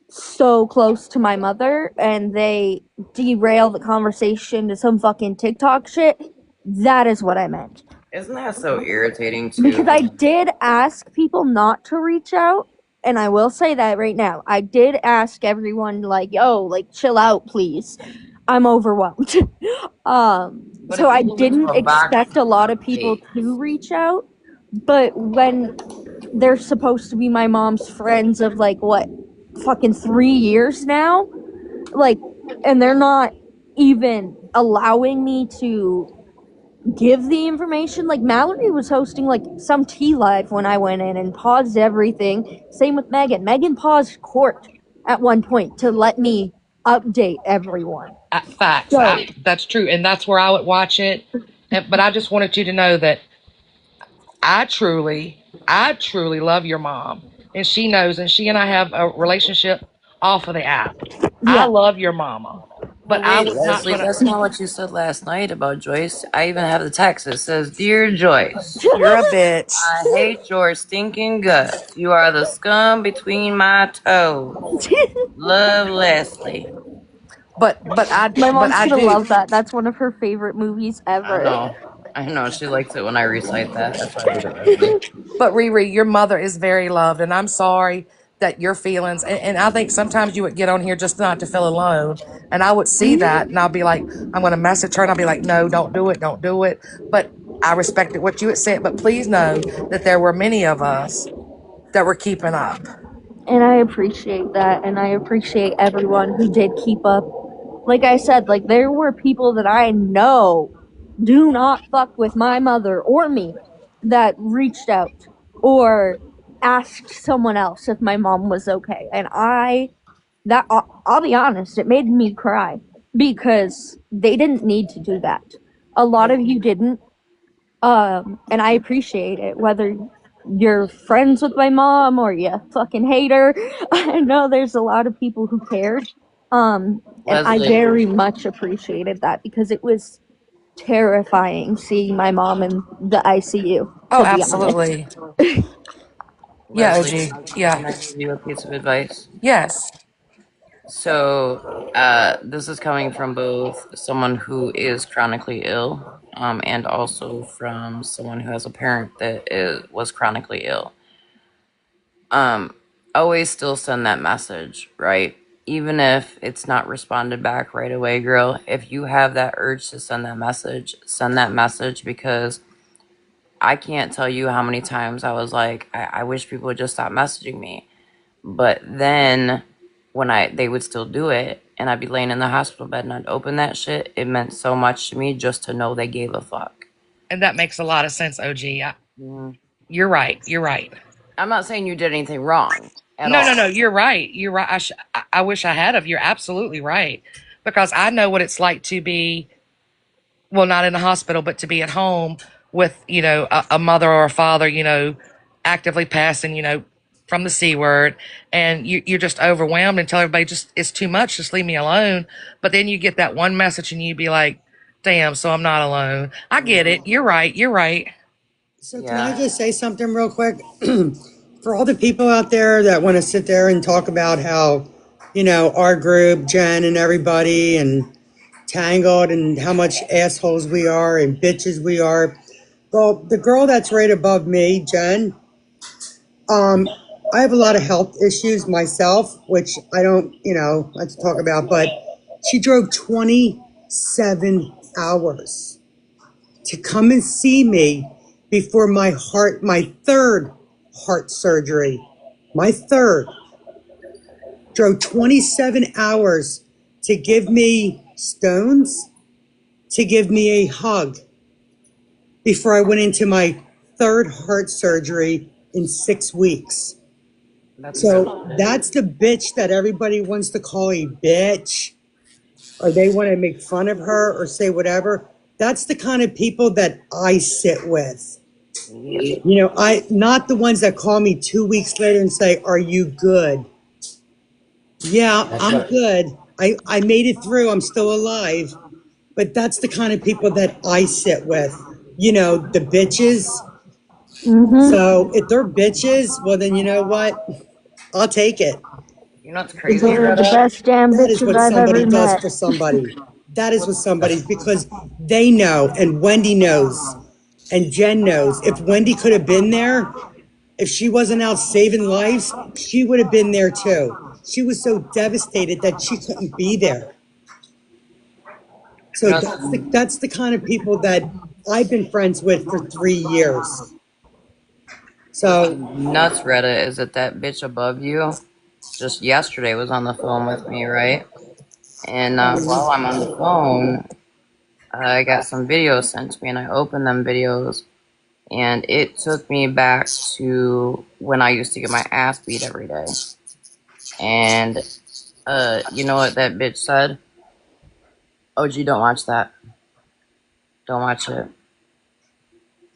so close to my mother and they derail the conversation to some fucking TikTok shit. That is what I meant. Isn't that so irritating Because too? I did ask people not to reach out, and I will say that right now. I did ask everyone, like, yo, like, chill out, please. I'm overwhelmed. But So if I you go into didn't a back expect a lot of people page, to reach out, but when they're supposed to be my mom's friends of, like, what, fucking 3 years now? Like, and they're not even allowing me to give the information. Like, Mallory was hosting like some tea live when I went in and paused everything. Same with Megan. Megan paused court at one point to let me update everyone. Facts. So That's true, and that's where I would watch it. But I just wanted you to know that I truly love your mom, and she knows, and she and I have a relationship off of the app. I yeah. love your mama, but well, I wait, was not Leslie, gonna. that's not what you said last night about Joyce. I even have the text that says, "Dear Joyce, You're a bitch. I hate your stinking guts. You are the scum between my toes. Love, Leslie." My But mom's I gonna do. love that. That's one of her favorite movies I ever. know. I know. She likes it when I recite that. That's why I did it, Leslie. But Riri, your mother is very loved, and I'm sorry that your feelings. And I think sometimes you would get on here just not to feel alone, and I would see that, and I'll be like, I'm going to message her, and I'll be like, no, don't do it, don't do it. But I respected what you had said. But please know that there were many of us that were keeping up. And I appreciate that, and I appreciate everyone who did keep up. Like I said, like, there were people that I know do not fuck with my mother or me that reached out or asked someone else if my mom was okay. And I'll be honest, it made me cry because they didn't need to do that. A lot of you didn't, and I appreciate it. Whether you're friends with my mom or you fucking hate her, I know there's a lot of people who cared. And I Leslie, very much appreciated that because it was terrifying seeing my mom in the ICU, Oh, to be honest. absolutely. Yeah, Leslie, OG. can I Yeah. give you a piece of advice? Yes. So, this is coming from both someone who is chronically ill, and also from someone who has a parent that was chronically ill. Um, Always still send that message, right? Even if it's not responded back right away, girl. If you have that urge to send that message because I can't tell you how many times I was like, I wish people would just stop messaging me. But then when they would still do it and I'd be laying in the hospital bed and I'd open that shit, it meant so much to me just to know they gave a fuck. And that makes a lot of sense, OG. Mm. You're right. You're right. I'm not saying you did anything wrong at No, no, all. no. You're right. You're right. I wish I had of. You're absolutely right. Because I know what it's like to be, well, not in the hospital, but to be at home with, a mother or a father, actively passing, from the C word. And you're just overwhelmed and tell everybody just, it's too much. Just leave me alone. But then you get that one message and you'd be like, damn, so I'm not alone. I get it. You're right. You're right. So can I Yeah. just say something real quick? For all the people out there that want to sit there and talk about how, our group, Jen and everybody, and Tangled, and how much assholes we are and bitches we are. Well, the girl that's right above me, Jen, I have a lot of health issues myself, which I don't, like to talk about, but she drove 27 hours to come and see me before my third heart surgery, my third, drove 27 hours to give me stones, to give me a hug before I went into my third heart surgery in 6 weeks. That's real So shit. that's the bitch that everybody wants to call a bitch, or they want to make fun of her or say whatever. That's the kind of people that I sit with. Yep. I not the ones that call me 2 weeks later and say, "Are you good?" Yeah, I'm good. I made it through. I'm still alive. But that's the kind of people that I sit with. The bitches. So if they're bitches, well then you know what? I'll take it. You know what's crazy, Because They're the Greta? best damn that is bitches what I've somebody ever does met. for somebody. That is what somebody, because they know, and Wendy knows, And Jen knows if Wendy could have been there, if she wasn't out saving lives, she would have been there too. She was so devastated that she couldn't be there. So What's, that's the kind of people that I've been friends with for 3 years. what's So nuts, Reddit, is that bitch above you just yesterday was on the phone with me, right? And while I'm on the phone, I got some videos sent to me, and I opened them videos, and it took me back to when I used to get my ass beat every day. And you know what that bitch said? OG, don't watch that. Don't watch it.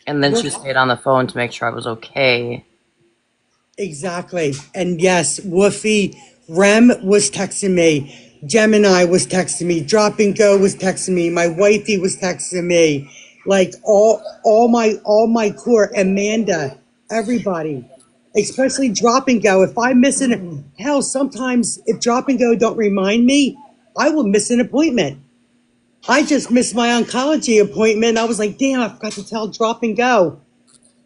And then she stayed on the phone to make sure I was okay. exactly. And yes, Woofy, Rem was texting me. Gemini was texting me. Drop and Go was texting me. My wifey was texting me. Like all my core, Amanda, everybody. Especially Drop and Go. If I miss hell, sometimes if Drop and Go don't remind me, I will miss an appointment. I just missed my oncology appointment. I was like, damn, I forgot to tell Drop and Go.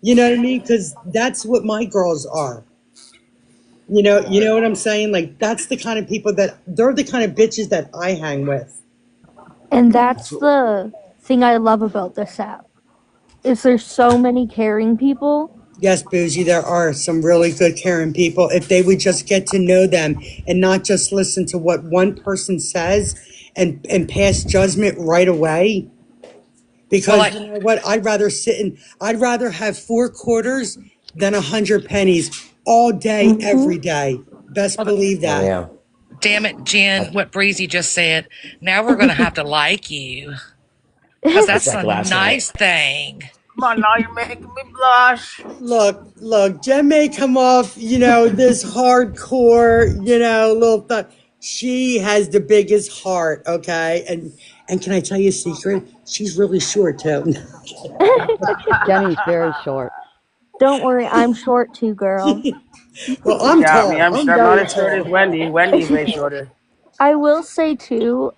You know what I mean? Because that's what my girls are. You know what I'm saying? Like that's the kind of people that they're the kind of bitches that I hang with. And that's the thing I love about this app. Is there's so many caring people. Yes, Bougie, there are some really good caring people. If they would just get to know them and not just listen to what one person says and pass judgment right away. Well, Because like, you know what? I'd rather have 4 quarters than 100 pennies all day, every day. Best well, believe Oh that. yeah. damn it, Jen, That's, what Breezy just said. Now we're going to have to like you. Because that's that's like a last night. nice thing. Come on now, you're making me blush. Look, Jen may come off, this hardcore, little she has the biggest heart, okay? And can I tell you a secret? She's really short too. Jenny's very short. Don't worry, I'm short too, girl. Well, You I'm got me. tall. I'm I'm sure I'm not very as short as tall. Wendy. Wendy's way shorter. I will say too,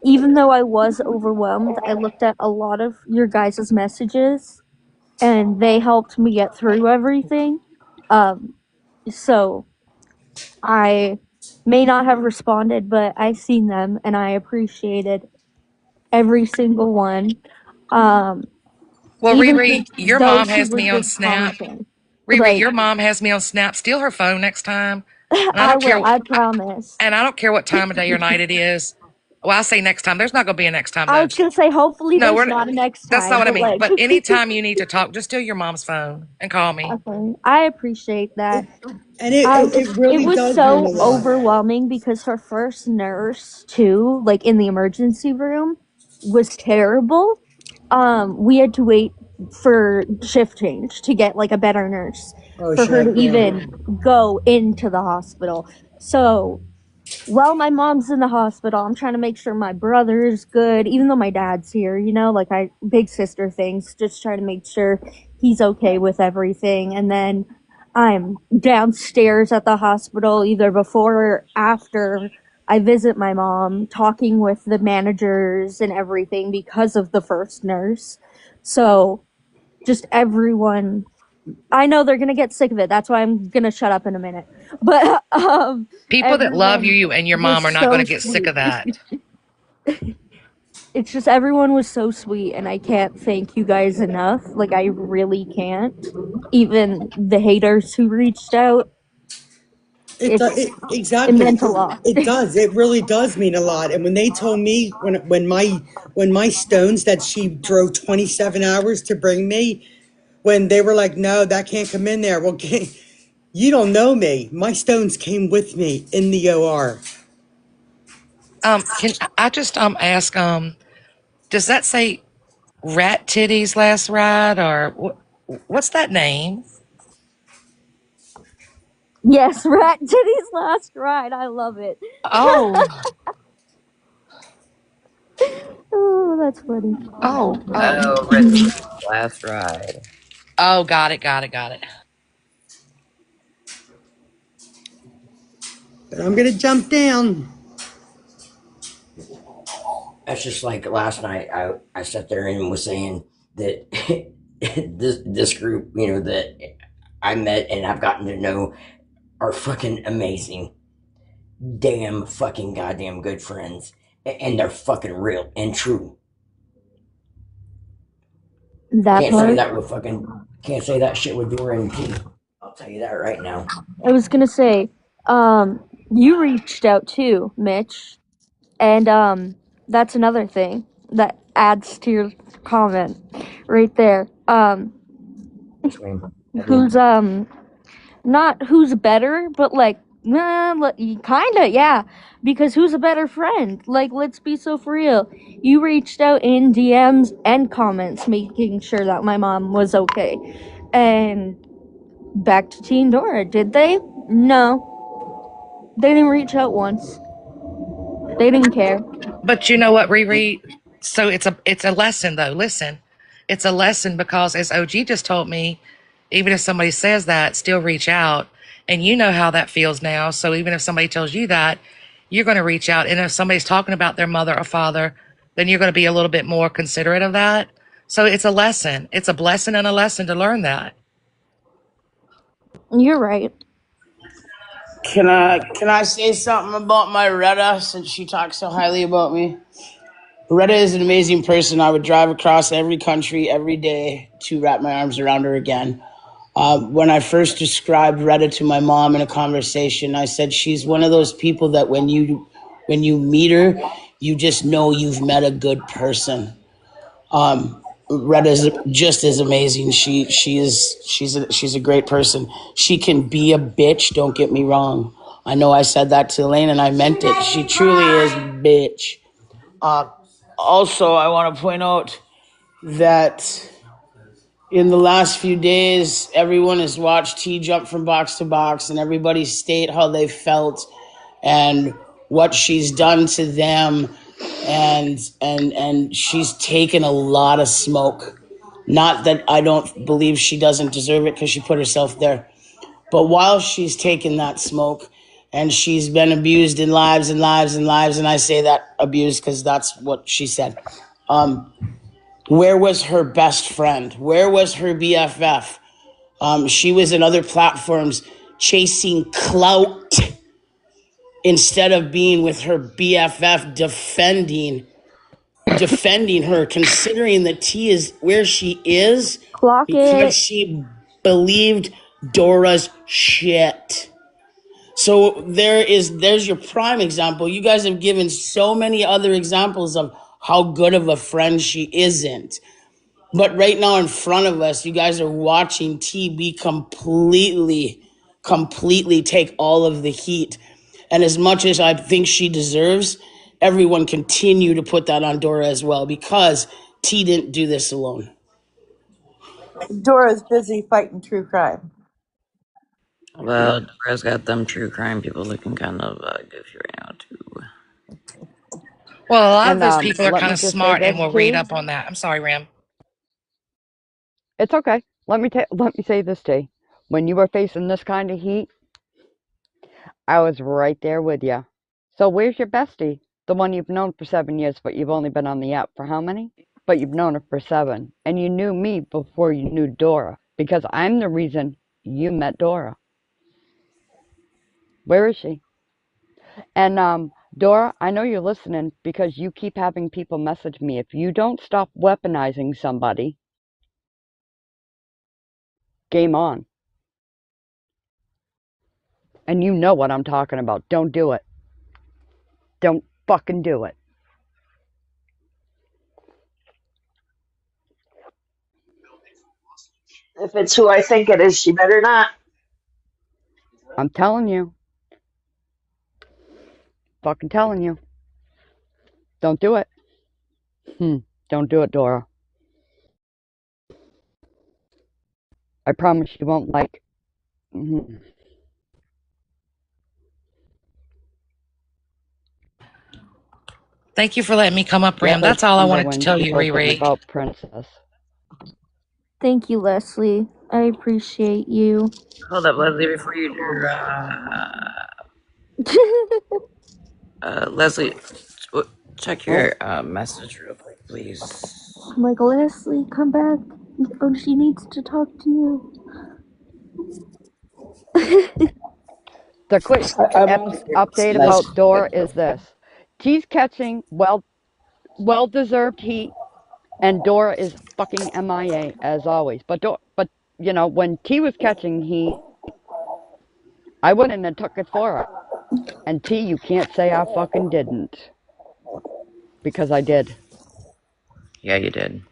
even though I was overwhelmed, I looked at a lot of your guys' messages and they helped me get through everything. Um, so I may not have responded, but I seen them and I appreciated every single one. Um, Well, even Riri, your mom those who has were me on just Snap. commenting. Riri, Like, your mom has me on Snap. Steal her phone next time. And I I don't care. will, I promise. And I don't care what time of day or night it is. Well, I say next time. There's not going to be a next time I though. was gonna say, hopefully No, there's we're. not a next That's not time, what I but mean. like, But anytime you need to talk, just steal your mom's phone and call me. okay, I appreciate that. And it, I it, it it really was does mean a so lot. overwhelming because her first nurse too, like in the emergency room, was terrible. We had to wait for shift change to get like a better nurse Oh for her shit, to yeah. even go into the hospital. So while my mom's in the hospital, I'm trying to make sure my brother is good, even though my dad's here, like I big sister things, just trying to make sure he's okay with everything. And then I'm downstairs at the hospital either before or after I visit my mom, talking with the managers and everything because of the first nurse. So just everyone, I know they're gonna get sick of it. That's why I'm gonna shut up in a minute. But People that love everyone you and your was mom are not going so to get sick sweet. of that. It's just everyone was so sweet, and I can't thank you guys enough. Like I really can't. Even the haters who reached out, it Exactly. meant a lot. It does. It really does mean a lot. And when they told me when my stones that she drove 27 hours to bring me, when they were like, no, that can't come in there. Well, you don't know me. My stones came with me in the OR. Can I just ask does that say Rat Titties Last Ride or what's that name? Yes, Rat Titty's last ride. I love it. Oh, Oh, that's funny. oh. Oh, Red Titty's last ride. Oh, got it. But I'm gonna jump down. That's just like last night. I sat there and was saying that this group, that I met and I've gotten to know are fucking amazing, damn fucking goddamn good friends, and they're fucking real and true. That Can't say part. that with fucking can't say that shit with Dora and T. I'll tell you that right now. I was gonna say, you reached out too, Mitch, and that's another thing that adds to your comment right there. Yes, ma'am. I did. Who's not who's better, but like, kinda, yeah. Because who's a better friend? Like, let's be so for real. You reached out in DMs and comments, making sure that my mom was okay. And back to Teen Dora, did they? No. They didn't reach out once. They didn't care. But you know what, Riri? So it's a lesson though. Listen, it's a lesson because as OG just told me, even if somebody says that, still reach out. And you know how that feels now. So even if somebody tells you that, you're going to reach out. And if somebody's talking about their mother or father, then you're going to be a little bit more considerate of that. So it's a lesson. It's a blessing and a lesson to learn that. You're right. Can I say something about my Retta since she talks so highly about me? Retta is an amazing person. I would drive across every country every day to wrap my arms around her again. When I first described Retta to my mom in a conversation, I said she's one of those people that when you meet her, you just know you've met a good person. Retta's just as amazing. She's a great person. She can be a bitch. Don't get me wrong. I know I said that to Elaine and I meant it. She truly is bitch. Also, I want to point out that in the last few days, everyone has watched T jump from box to box, and everybody state how they felt and what she's done to them, and she's taken a lot of smoke. Not that I don't believe she doesn't deserve it because she put herself there, but while she's taken that smoke and she's been abused in lives and lives and lives, and I say that abused because that's what she said. Where was her best friend? Where was her BFF? She was in other platforms chasing clout instead of being with her BFF defending her, considering that T is where she is Clock because it. she believed Dora's shit. So there's your prime example. You guys have given so many other examples of how good of a friend she isn't. But right now in front of us, you guys are watching TB completely take all of the heat. And as much as I think she deserves, everyone continue to put that on Dora as well because T didn't do this alone. Dora's busy fighting true crime. Well, Dora's got them true crime people looking kind of goofy right now too. Well, a lot of And those people are let kind me of just say smart and this, will read T. up on that. I'm sorry, Ram. It's okay. Let me say this, T. When you were facing this kind of heat, I was right there with you. So where's your bestie? The one you've known for 7 years, but you've only been on the app for how many? But you've known her for 7. And you knew me before you knew Dora. Because I'm the reason you met Dora. Where is she? And Dora, I know you're listening because you keep having people message me. If you don't stop weaponizing somebody, game on. And you know what I'm talking about. Don't do it. Don't fucking do it. If it's who I think it is, she better not. I'm telling you. Fucking telling you. Don't do it. Don't do it, Dora. I promise you won't like. Mhm. Thank you for letting me come up, Yeah, Ram. That's all I remember wanted to when tell you, people didn't Riri. about Princess. Thank you, Leslie. I appreciate you. Hold up, Leslie, before you do, Leslie, Check your message real quick, please. I'm like, Leslie, come back. Oh, she needs to talk to you. The quick I'm on update message. about Dora is this: T's catching well deserved heat, and Dora is fucking MIA as always. But you know, when T was catching heat, I went in and took it for her. And T, you can't say I fucking didn't, because I did. Yeah, you did.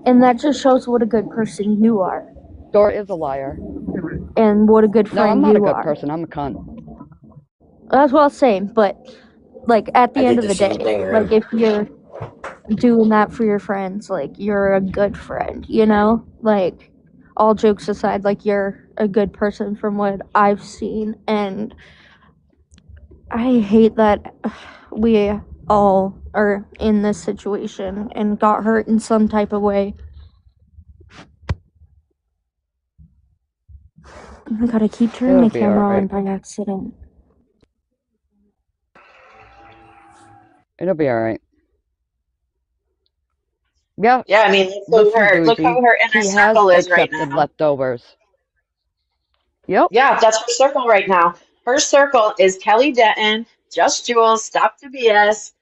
And that just shows what a good person you are. Dora is a liar. And what a good No, I'm friend not a you good are. person. I'm a cunt. That's what I was saying, but like at I the end did of the the day, same thing, like Rim. if you're doing that for your friends, like you're a good friend, you know? Like all jokes aside, like you're a good person from what I've seen, and I hate that we all are in this situation and got hurt in some type of way. I gotta keep turning It'll my be camera on alright. by accident. It'll be alright. Yeah, Yeah, I mean, listen, look how Bougie. her inner T has circle is right accepted now. leftovers. Yep. Yeah, that's her circle right now. Her circle is Kelly Denton, Just Jules, Stop the BS.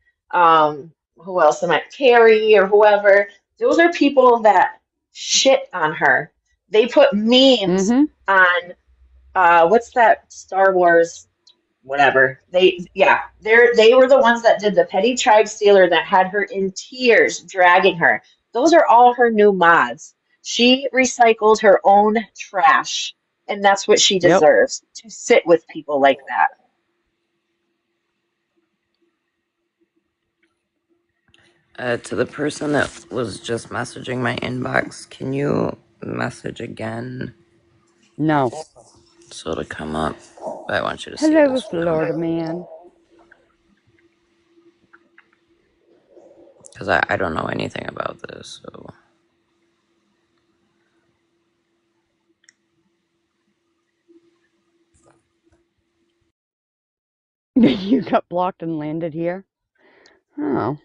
Who else am I? Carrie or whoever. Those are people that shit on her. They put memes Mm-hmm. on what's that Star Wars whatever. They were the ones that did the petty tribe stealer that had her in tears dragging her. Those are all her new mods. She recycled her own trash, and that's what she Yep. deserves, to sit with people like that. To the person that was just messaging my inbox, can you message again No. so it'll come up? I want you to see Hello, this. Florida man. Because I don't know anything about this, so. You got blocked and landed here? Oh.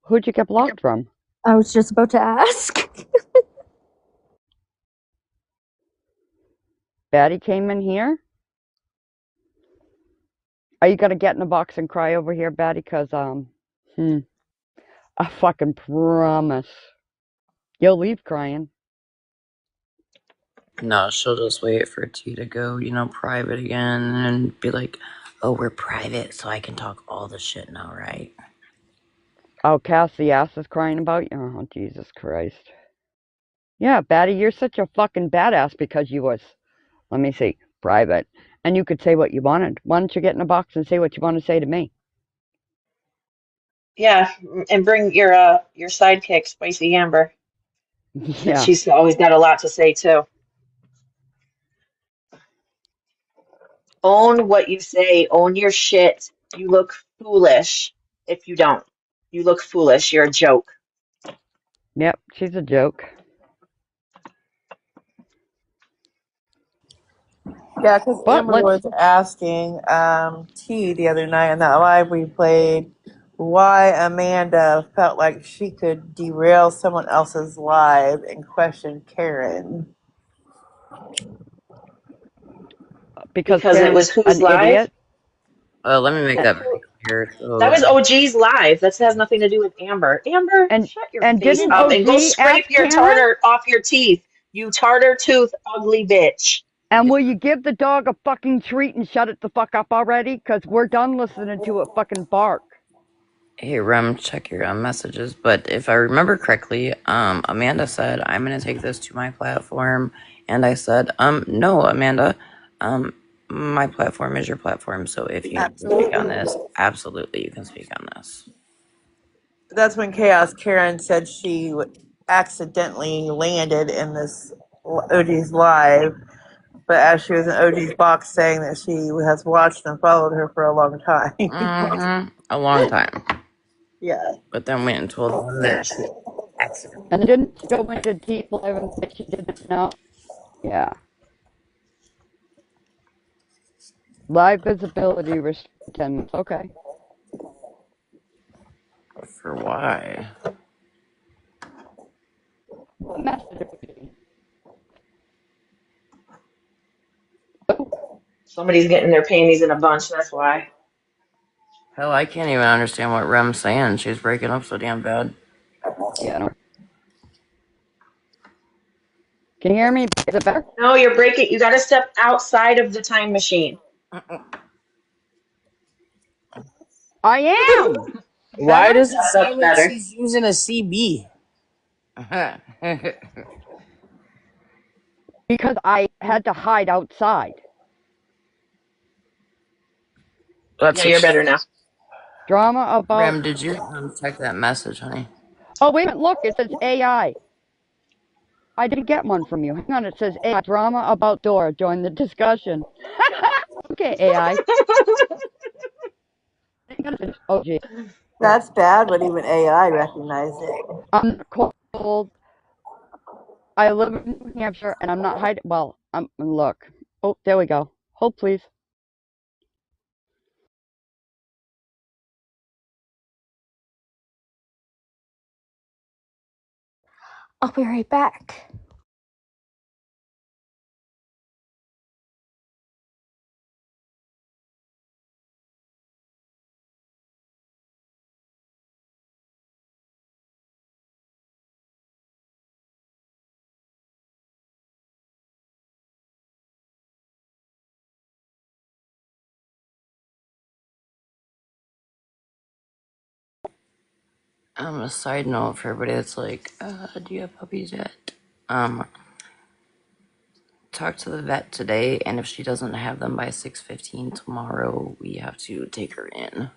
Who'd you get blocked from? I was just about to ask. Batty came in here? Are you gonna get in a box and cry over here, Batty? Cause I fucking promise you'll leave crying. No, she'll just wait for T to go, private again and be like, oh, we're private, so I can talk all the shit now, right? Oh, Cassie ass is crying about you. Oh, Jesus Christ. Yeah, Batty, you're such a fucking badass because you was, let me see, private. And you could say what you wanted. Why don't you get in a box and say what you want to say to me? Yeah, and bring your sidekick, Spicy Amber, since Yeah. she's always got a lot to say too. Own what you say, own your shit. You look foolish if you don't. You look foolish. You're a joke. Yep, she's a joke. Yeah, because But Amber let's, was asking T the other night in that live we played why Amanda felt like she could derail someone else's live and question Karen. because Because it Karen's was who's an live? idiot. Let me make That, that very clear. that So, was OG's live. That has nothing to do with Amber. Amber, And shut your and face didn't up and go OG scrape ask your Karen? tartar off your teeth. You tartar tooth ugly bitch. And will you give the dog a fucking treat and shut it the fuck up already? Because we're done listening to it fucking bark. hey, Rem, check your messages. But if I remember correctly, Amanda said, I'm going to take this to my platform. And I said, no, Amanda, my platform is your platform. So if you need to speak on Absolutely. this, absolutely you can speak on this. That's when Chaos Karen said she accidentally landed in this OG's live, but as she was in OG's box saying that she has watched and followed her for a long time. A long time. Yeah. But then went and told them that she accidentally. And didn't she go into deep live and say she didn't know? Yeah. Live visibility restrictions. Okay. For why? What message? Somebody's getting their panties in a bunch, that's why. Hell, I can't even understand what Rem's saying. She's breaking up so damn bad. Yeah, no. Can you hear me? Is it better? No, you're breaking. You got to step outside of the time machine. I am. Why Better? does it sound That's like better. she's using a CB? Because I had to hide outside. That's Yeah, you're better now. Drama about. Rem, did you check that message, honey? Oh, wait a minute. Look, it says AI. I didn't get one from you. Hang on. It says AI. Drama about Dora. Join the discussion. Okay, AI. Oh, gee. That's bad when even AI recognized it. I'm cold. I live in New Hampshire, and I'm not hiding. Well, look. Oh, there we go. Hold, please. I'll be right back. A side note for everybody that's like, do you have puppies yet? Talk to the vet today, and if she doesn't have them by 6:15 tomorrow, we have to take her in.